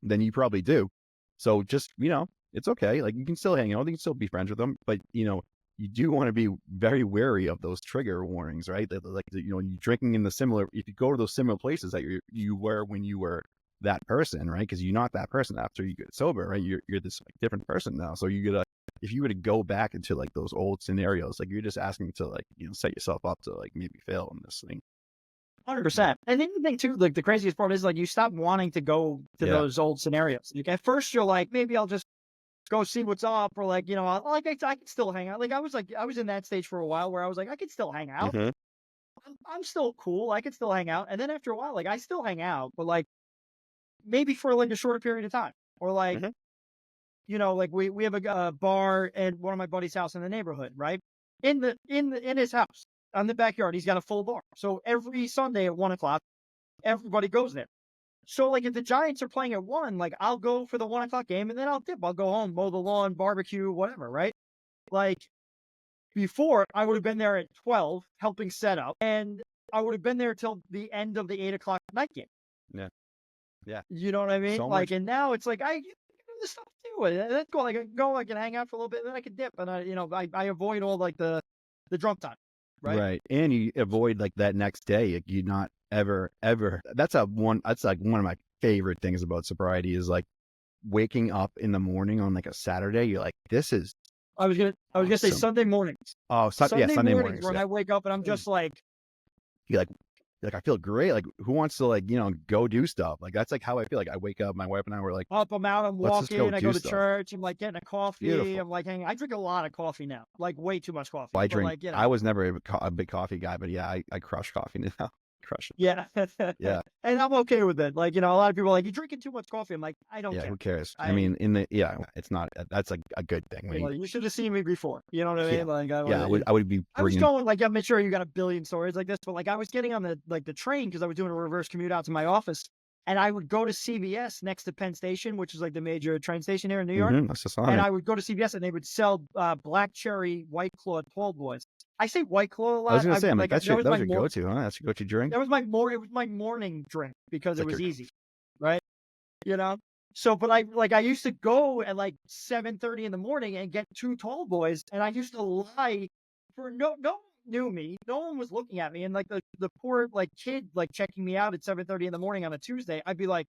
then you probably do. So just, it's okay. You can still hang out, you can still be friends with them, but you do want to be very wary of those trigger warnings, right? You're drinking in if you go to those similar places that you were when you were that person, right? Because you're not that person after you get sober, right? You're this different person now. So if you were to go back into those old scenarios, you're just asking to set yourself up to maybe fail in this thing. 100%. And then the thing too, the craziest part is you stop wanting to go to those old scenarios. At first you're maybe I'll just go see what's up, or I can still hang out. I was in that stage for a while where I was I could still hang out. Mm-hmm. I'm still cool. I can still hang out. And then after a while, I still hang out, but maybe for a shorter period of time, or Mm-hmm. we have a bar at one of my buddy's house in the neighborhood, right? In his house, on the backyard, he's got a full bar. So every Sunday at 1:00, everybody goes there. So if the Giants are playing at 1, I'll go for the 1:00 game and then I'll dip. I'll go home, mow the lawn, barbecue, whatever, right? Before, I would have been there at 12 helping set up, and I would have been there till the end of the 8:00 night game. Yeah. Yeah. You know what I mean? So much. And now it's I do this stuff too. That's cool. I can go, I can hang out for a little bit, and then I can dip. And I avoid all the drunk time. Right. And you avoid that next day. You're not ever. That's one of my favorite things about sobriety is waking up in the morning on a Saturday. You're this is. I was gonna say Sunday mornings. Oh, Sunday mornings when I wake up and I'm just you're like, I feel great. Like, who wants to, like, go do stuff? Like, that's like how I feel. Like, I wake up, my wife and I were like, Up, I'm out, I'm let's just go walking, I go do to stuff. church, I'm like getting a coffee, Beautiful. I'm like hanging. I drink a lot of coffee now, like way too much coffee. Well, I But drink, like, I was never a big coffee guy, but yeah, I crush coffee now. Crush it. yeah. Yeah. And I'm okay with it. Like, a lot of people are like, you're drinking too much coffee. I'm like, I don't Yeah. care. Who cares? I I, mean, it's not, that's like a good thing. When you should have seen me before. You know what I mean? Like, yeah, I would be I was bringing, going, like, I'm sure you got a billion stories like this, but like I was getting on the train because I was doing a reverse commute out to my office, and I would go to CVS next to Penn Station, which is like the major train station here in New York. that's just on And it. I would go to CVS and they would sell black cherry White Claw tall boys. I say White Claw a lot. I was going to say, I'm like, that that was was my your go-to, huh? That's your go-to drink? That was it was my morning drink because It's it like was your, easy, right? You know. So, but I used to go at like 7:30 in the morning and get two tall boys, and I used to lie for no one knew me, no one was looking at me, and like the poor like kid like checking me out at 7:30 in the morning on a Tuesday, I'd be like,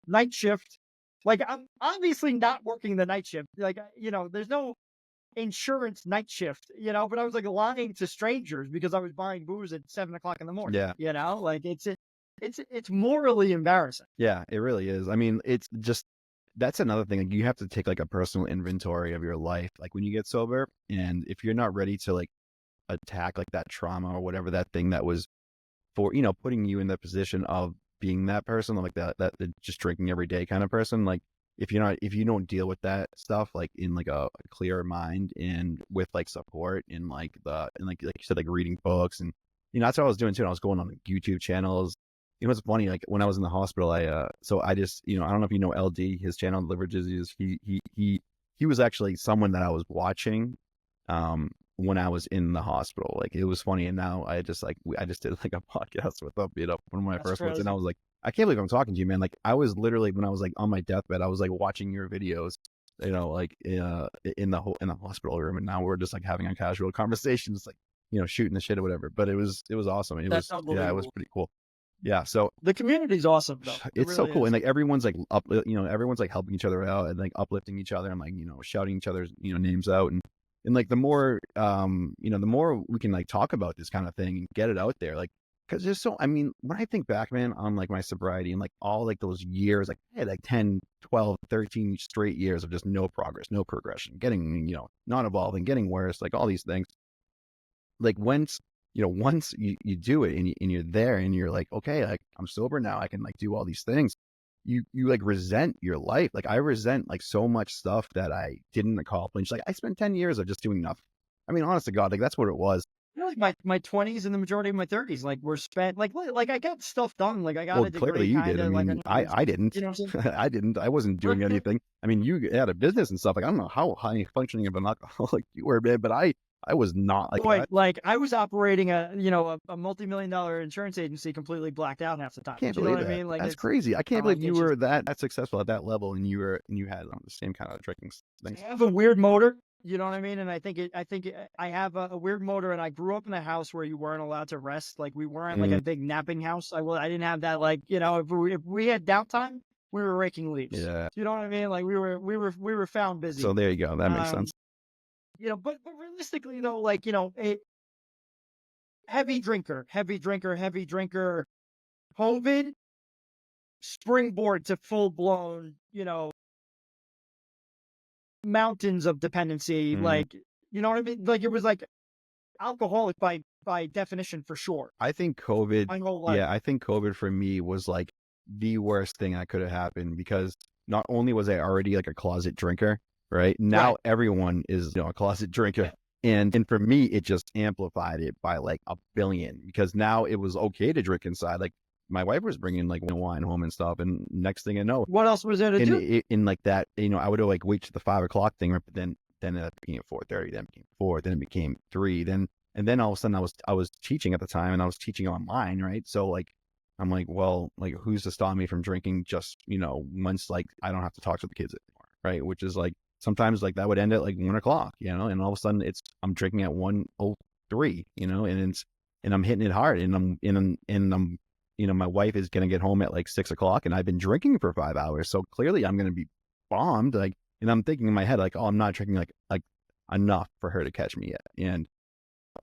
night shift. Like, I'm obviously not working the night shift. Like, there's no insurance night shift, but I was like lying to strangers because I was buying booze at 7 o'clock in the morning. yeah. Like it's morally embarrassing. Yeah, it really is. I mean, it's just, that's another thing. Like, you have to take like a personal inventory of your life, like when you get sober. And if you're not ready to like attack like that trauma or whatever that thing that was for, putting you in the position of being that person, like that just drinking every day kind of person. Like, if you don't deal with that stuff like in like a clear mind and with like support and like like you said, like reading books, and that's what I was doing too. And I was going on like YouTube channels. What's funny, like when I was in the hospital, I just, I don't know if you know LD, his channel, Liver Disease. He was actually someone that I was watching when I was in the hospital. Like, it was funny. And now I just did like a podcast with him, one of my first ones. And I was like, I can't believe I'm talking to you, man. Like, I was literally, when I was like on my deathbed, I was like watching your videos, like in the hospital room. And now we're just like having a casual conversation, just like, shooting the shit or whatever. But it was awesome. It was pretty cool. Yeah. So the community's awesome though. It's really so cool. is. And like everyone's like everyone's like helping each other out and like uplifting each other and like, shouting each other's, names out. And like the more, the more we can like talk about this kind of thing and get it out there, like, cause there's so, I mean, when I think back, man, on like my sobriety and like all like those years, like I had like 10, 12, 13 straight years of just no progress, no progression, getting, not evolving, getting worse, like all these things. Like once you do it and you're there and you're like, okay, like I'm sober now, I can like do all these things. You like resent your life. Like I resent like so much stuff that I didn't accomplish. Like I spent 10 years of just doing nothing. I mean, honest to God, like that's what it was. Like my 20s and the majority of my 30s, like were spent like I got stuff done. Like I got a degree. Clearly you did. I mean, like, I didn't. You know what I'm saying? I didn't. I wasn't doing anything. I mean, you had a business and stuff. Like I don't know how high functioning of an alcoholic you were, man, but I was not like Boy, that. like I was operating a multi-million-dollar insurance agency completely blacked out half the time. Can't You know believe what I that. mean? Like That's crazy. I can't believe you it's were that successful at that level, and you had the same kind of drinking things. I have a weird motor. You know what I mean? And I have a weird motor, and I grew up in a house where you weren't allowed to rest. Like we weren't like a big napping house. I didn't have that. Like, if we had downtime, we were raking leaves. Yeah. You know what I mean? Like we were found busy. So there you go. That makes sense. But realistically though, like, heavy drinker, COVID, springboard to full blown, mountains of dependency. Like, you know what I mean? Like it was like alcoholic by definition for sure. I think COVID, my whole life. yeah, I think COVID for me was like the worst thing that could have happened, because not only was I already like a closet drinker, right? Now everyone is, a closet drinker. And for me, it just amplified it by like a billion, because now it was okay to drink inside. Like my wife was bringing like wine home and stuff. And next thing I know, what else was there to do? In like that, I would like wait to the 5 o'clock thing, but then it became 4:30, then it became 4, then it became 3, and then all of a sudden I was teaching at the time, and I was teaching online, right? So like, I'm like, well, like who's to stop me from drinking just, once like I don't have to talk to the kids anymore, right? Which is like, sometimes like that would end at like 1 o'clock, and all of a sudden I'm drinking at 1:03, and I'm hitting it hard, and I'm my wife is going to get home at like 6 o'clock, and I've been drinking for 5 hours. So clearly I'm going to be bombed. Like, and I'm thinking in my head, like, oh, I'm not drinking like enough for her to catch me yet. And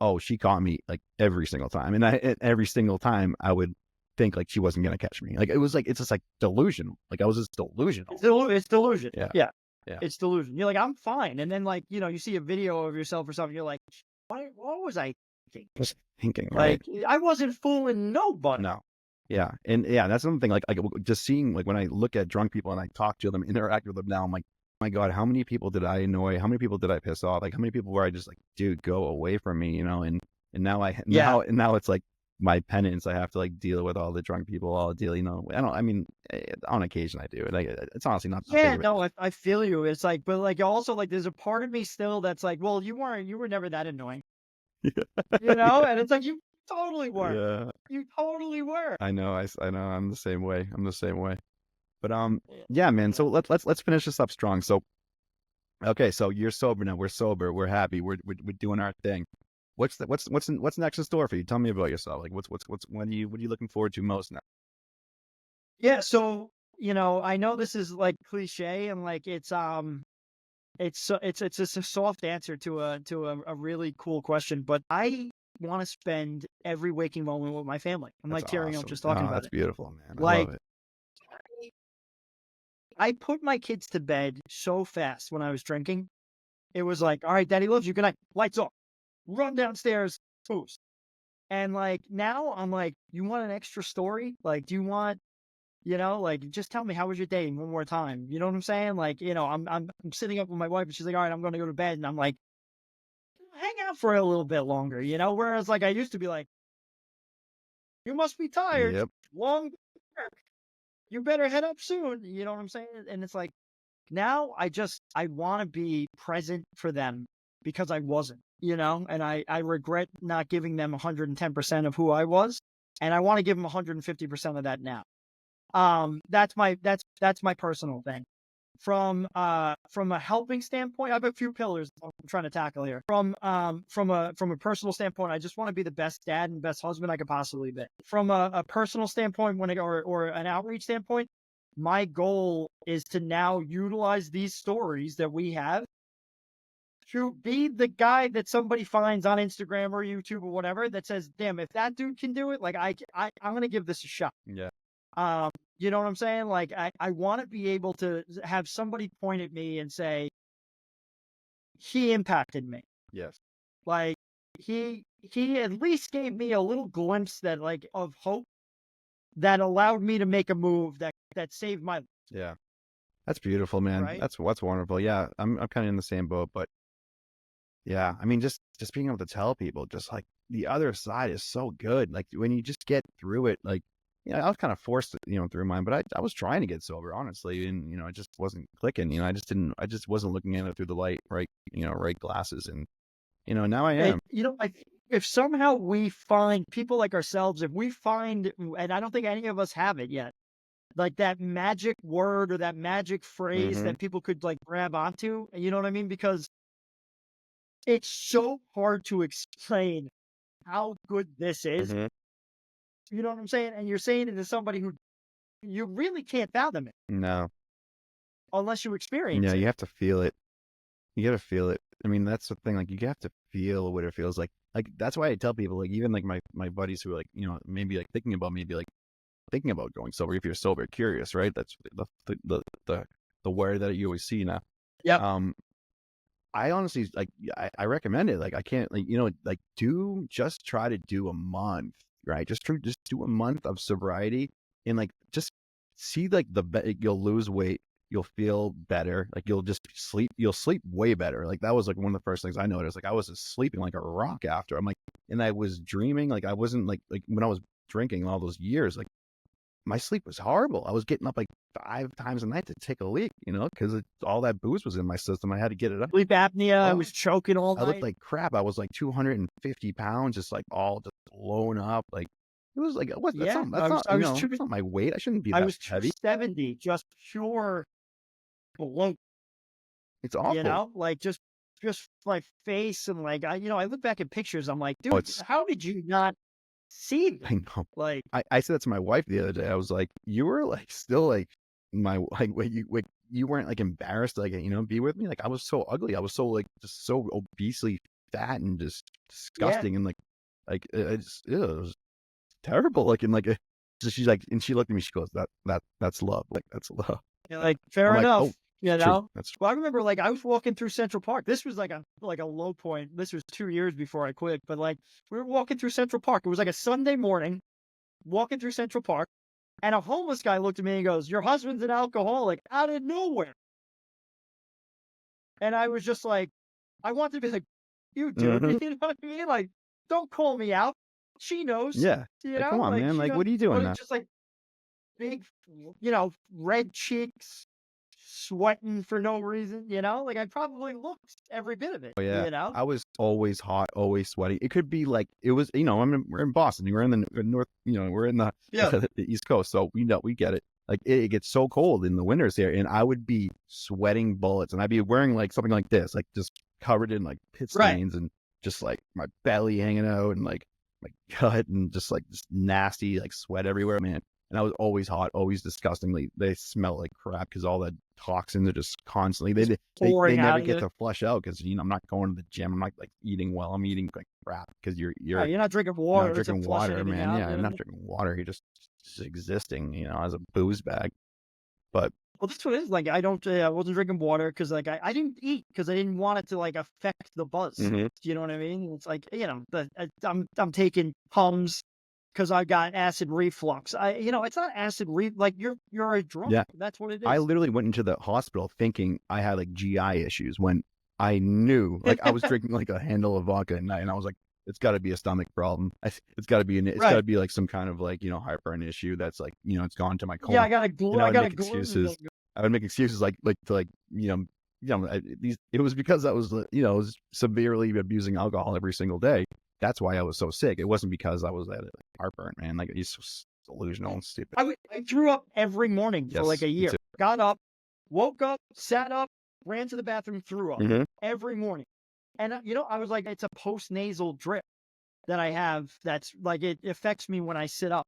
oh, she caught me like every single time. And every single time I would think like she wasn't going to catch me. Like, it was like, it's just like delusional. Like I was just delusional. It's delusion. Yeah. Yeah. Yeah. It's delusion. You're like, I'm fine. And then like, you see a video of yourself or something. You're like, what was I thinking? Just thinking, right? Like, I wasn't fooling nobody. No. Yeah. And yeah, that's something like just seeing, like when I look at drunk people and I talk to them, interact with them now, I'm like, oh my God, how many people did I annoy? How many people did I piss off? Like, how many people were I just like, dude, go away from me, and now now it's like my penance. I have to like deal with all the drunk people, all the deal, on occasion I do it. Like, it's honestly not. Yeah, no, I feel you. It's like, but like also like there's a part of me still that's like, well, you were never that annoying. And it's like you totally were. Yeah. You totally were. I know. I know. I'm the same way. But yeah, man. So let's finish this up strong. So, okay. So you're sober now. We're sober. We're happy. We're doing our thing. What's next in store for you? Tell me about yourself. Like, what are you looking forward to most now? Yeah. So I know this is like cliche and like it's just a soft answer to a really cool question, but I want to spend every waking moment with my family. I'm That's like tearing up awesome. just talking about That's it. beautiful, man. I Like, love it. I put my kids to bed so fast when I was drinking. It was like, all right, daddy loves you. Good night. Lights off. Run downstairs. Booze. And like now I'm like, you want an extra story? Like, do you want, like, just tell me, how was your day one more time? You know what I'm saying? Like, I'm sitting up with my wife and she's like, all right, I'm going to go to bed. And I'm like, hang out for a little bit longer, whereas like I used to be like, you must be tired. Yep. Long work. You better head up soon. You know what I'm saying? And it's like, now I want to be present for them because I wasn't, and I regret not giving them 110% of who I was. And I want to give them 150% of that now. That's my personal thing. From a helping standpoint, I have a few pillars I'm trying to tackle here. From a personal standpoint, I just want to be the best dad and best husband I could possibly be. From a personal standpoint, or an outreach standpoint, my goal is to now utilize these stories that we have to be the guy that somebody finds on Instagram or YouTube or whatever that says, damn, if that dude can do it, like I'm going to give this a shot. Yeah. You know what I'm saying? Like, I want to be able to have somebody point at me and say, he impacted me. Yes. Like, he at least gave me a little glimpse of hope that allowed me to make a move that saved my life. Yeah. That's beautiful, man. Right? That's wonderful. Yeah. I'm kind of in the same boat, but yeah, I mean, just being able to tell people, just like the other side is so good. Like when you just get through it, like, I was kind of forced, through mine, but I was trying to get sober, honestly. And, it just wasn't clicking, I just wasn't looking at it through the right glasses. And, now I am. If somehow we find people like ourselves, if we find, and I don't think any of us have it yet, like that magic word or that magic phrase that people could like grab onto, you know what I mean? Because it's so hard to explain how good this is. You know what I'm saying? And you're saying it to somebody who you really can't fathom it. No. Unless you experience it. Yeah, you have to feel it. You got to feel it. I mean, that's the thing. Like, you have to feel what it feels like. Like, that's why I tell people, like, even like my buddies who are like, maybe like thinking about going sober. If you're sober, curious, right? That's the word that you always see now. Yeah. I honestly, like, I recommend it. Like, I can't, like, like, just try to do a month, right? Just do a month of sobriety and like, just see like you'll lose weight. You'll feel better. Like, you'll sleep way better. Like, that was like one of the first things I noticed. Like, I was just sleeping like a rock after. I'm like, and I was dreaming. Like, I wasn't like when I was drinking all those years, like my sleep was horrible. I was getting up like 5 times a night to take a leak, because all that booze was in my system. I had to get it up. Sleep apnea. I was choking all night. I looked like crap. I was like 250 pounds, just like all just blown up. Like, it was like, what? That's not my weight. I shouldn't be that heavy. 270, just pure bloat. It's awful. Like just my face and like, I look back at pictures. I'm like, dude, how did you not see that? I know. Like, I said that to my wife the other day. I was like, you were like still like you weren't like embarrassed to like, be with me. Like, I was so ugly. I was so like just so obesely fat and just disgusting. And it was terrible. Like, and like, so she's like, and she looked at me, she goes, that's love. Like, that's love. You're like, fair I'm like, enough. oh, You true. know, That's well, I remember like I was walking through Central Park. This was like a low point. This was 2 years before I quit, but like we were walking through Central Park. It was like a Sunday morning, walking through Central Park, and a homeless guy looked at me and goes, "Your husband's an alcoholic," out of nowhere. And I was just like, I wanted to be like, you dude, Mhm. you know what I mean? Like, don't call me out. She knows, Yeah. you Like, know, come on, like man. she Like, knows. what are you But doing it's now? just like big, red cheeks, sweating for no reason, you know? Like I probably looked every bit of it, Oh yeah, you know? I was always hot, always sweaty. It could be like it was, we're in Boston. We're in the north, we're in the, Yeah. the East Coast, so we get it. Like it gets so cold in the winters here, and I would be sweating bullets, and I'd be wearing like something like this, like just covered in like pit Right. stains, and just like my belly hanging out, and like my gut, and just like this nasty like sweat everywhere, man. And I was always hot, always disgustingly. They smell like crap because all the toxins are just constantly. They Pouring never out of get you. to flush out because I'm not going to the gym. I'm not like eating well. I'm eating like crap because Yeah, you're you're not drinking not water to drinking flush water, anything man. out. Yeah, You I'm know? not drinking water. You're just existing, as a booze bag. But Well, that's what it is. Like, I wasn't drinking water because, like, I didn't eat because I didn't want it to like affect the buzz. Mhm. You know what I mean? It's like, I'm taking Tums because I got acid reflux. It's not like you're a drunk. yeah, That's what it I is. literally went into the hospital thinking I had like GI issues when I knew like I was drinking like a handle of vodka at night, and I was like, it's got to be a stomach problem. It's got to be it's got to Right. be like some kind of like heartburn issue that's like it's gone to my Yeah, colon. I got a And I would make gluten. excuses. I would make excuses like to like it was because I was was severely abusing alcohol every single day. That's why I was so sick. It wasn't because I was at like, heartburn, man. Like he's so delusional and stupid. I threw up every morning for like Yes, a me year. too. Got up, woke up, sat up, ran to the bathroom, threw up Mhm. every morning. And I was like, it's a post-nasal drip that I have that's like it affects me when I sit up.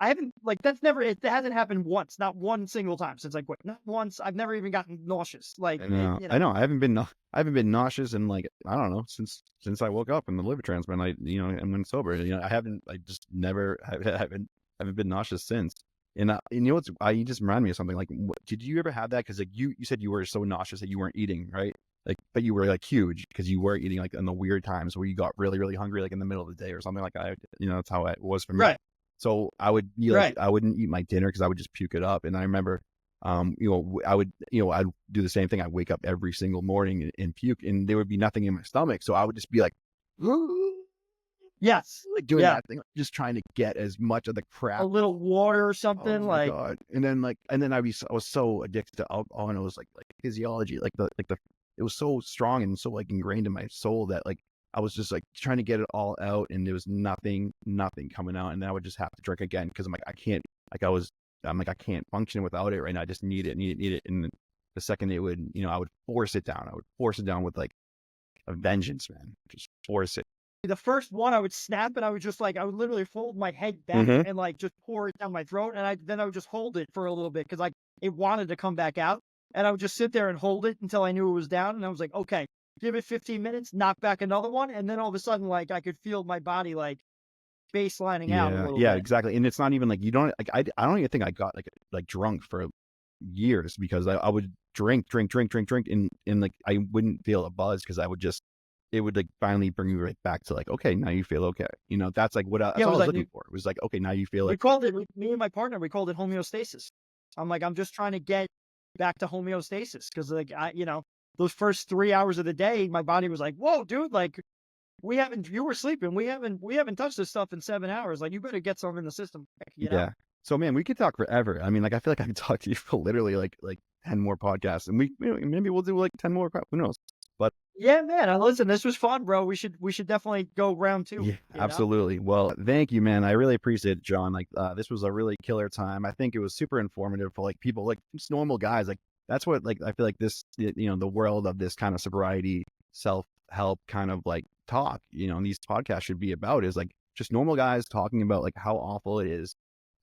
I haven't like it hasn't happened once, not one single time since I quit. Not once. I've never even gotten nauseous. Like I know. I haven't been nauseous in like I don't know since I woke up in the liver transplant. And when sober, I haven't. I just never haven't been nauseous since. And you just remind me of something. Like, did you ever have that? Because like you said you were so nauseous that you weren't eating, right? Like, but you were like huge because you were eating like in the weird times where you got really really hungry, like in the middle of the day or something like that. That's how it was for me. right, So I would be like, right. I wouldn't eat my dinner because I would just puke it up. And I remember, I would, I'd do the same thing. I'd wake up every single morning and puke, and there would be nothing in my stomach. So I would just be like, Yes. like doing Yeah. that thing, like, just trying to get as much of the crap. A little water or Oh something. my Like God. And then I was so addicted to alcohol, and it was like physiology, it was so strong and so like ingrained in my soul that like, I was just like trying to get it all out, and there was nothing coming out. And then I would just have to drink again because I'm like, I can't, like I'm like, I can't function without it right now. I just need it. And the second it would, I would force it down. I would force it down with like a vengeance, man. Just force it. the first one, I would snap and I would literally fold my head back Mhm. and like just pour it down my throat, and then I would just hold it for a little bit because like it wanted to come back out, and I would just sit there and hold it until I knew it was down, and I was like, okay, give it 15 minutes, knock back another one, and then all of a sudden like I could feel my body like baselining out a Yeah, little yeah, bit. exactly. And it's not even like you don't like I don't even think I got like drunk for years because I would drink, and like I wouldn't feel a buzz because it would like finally bring me right back to like, okay, now you feel okay. That's like that's Yeah, it all I was was like looking for. It was like, okay, now you feel we like, called it me and my partner. We called it homeostasis. I'm like, I'm just trying to get back to homeostasis because like those first 3 hours of the day, my body was like, whoa, dude, like you were sleeping. We haven't touched this stuff in 7 hours. Like you better get some in the system. yeah. So man, we could talk forever. I mean, like I feel like I could talk to you for literally like 10 more podcasts, and maybe we'll do like 10 more. Who knows? But Yeah, man. Listen, this was fun, bro. We should definitely go round two. yeah, absolutely. Well, thank you, man. I really appreciate it, John. Like, this was a really killer time. I think it was super informative for like people, like just normal guys. Like, that's what like I feel like the world of this kind of sobriety, self-help kind of like talk, and these podcasts should be about is like just normal guys talking about like how awful it is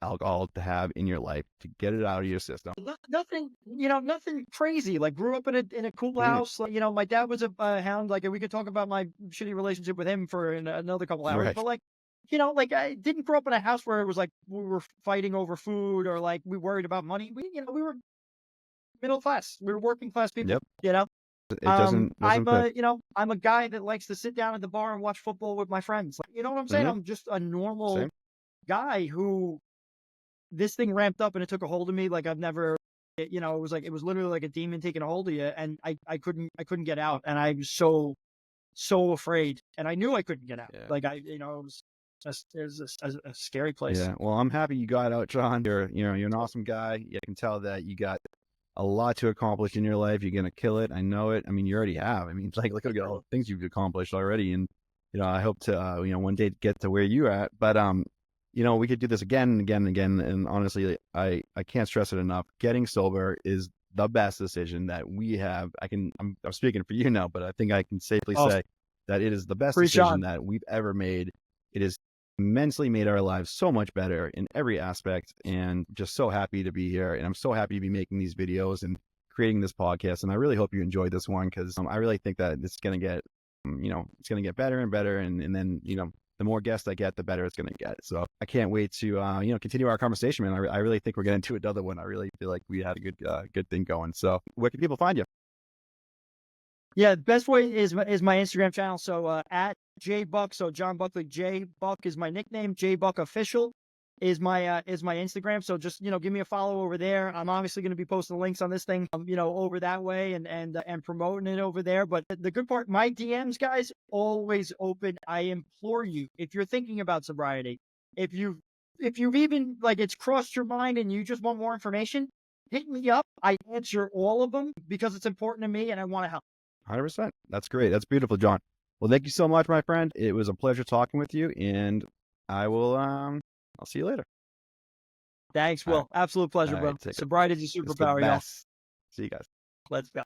alcohol to have in your life to get it out of your system. Nothing, nothing crazy. Like grew up in a cool house. Like, my dad was a hound. Like we could talk about my shitty relationship with him for another couple hours. Right. But like, like I didn't grow up in a house where it was like we were fighting over food or like we worried about money. We were middle class. We were working class people. Yep. It I'm fit. I'm a guy that likes to sit down at the bar and watch football with my friends. Like, you know what I'm saying? Mhm. I'm just a normal Same. guy who this thing ramped up and it took a hold of me like I've never. It was like it was literally like a demon taking a hold of you, and I couldn't get out, and I was so afraid, and I knew I couldn't get out. Yeah. Like it was just there's a scary place. Yeah. Well, I'm happy you got out, John. You're an awesome guy. I can tell that you got a lot to accomplish in your life. You're gonna kill it. I know it. I mean, you already have. I mean, it's like look at all the things you've accomplished already, and I hope to one day get to where you're at. But we could do this again and again and again. And honestly, I can't stress it enough. Getting sober is the best decision that we have. I'm speaking for you now, but I think I can safely say that it is the best decision that we've ever made. It has immensely made our lives so much better in every aspect, and just so happy to be here. And I'm so happy to be making these videos and creating this podcast. And I really hope you enjoyed this one, because I really think that it's going to get, it's going to get better and better. And then, the more guests I get, the better it's going to get. So I can't wait to, continue our conversation, man. I really think we're getting to another one. I really feel like we had a good thing going. So where can people find you? Yeah, the best way is my Instagram channel. So at JBuck. So John Buckley. JBuck is my nickname. JBuck Official is my Instagram. So just give me a follow over there. I'm obviously going to be posting links on this thing, over that way and promoting it over there. But the good part, my DMs, guys, always open. I implore you, if you're thinking about sobriety, if you've even like it's crossed your mind and you just want more information, hit me up. I answer all of them because it's important to me and I want to help. 100%. That's great. That's beautiful, John. Well, thank you so much, my friend. It was a pleasure talking with you, and I will, I'll see you later. Thanks, Will. All right. Absolute pleasure, All bro. right, Sobriety is a superpower, y'all. See you guys. Let's go.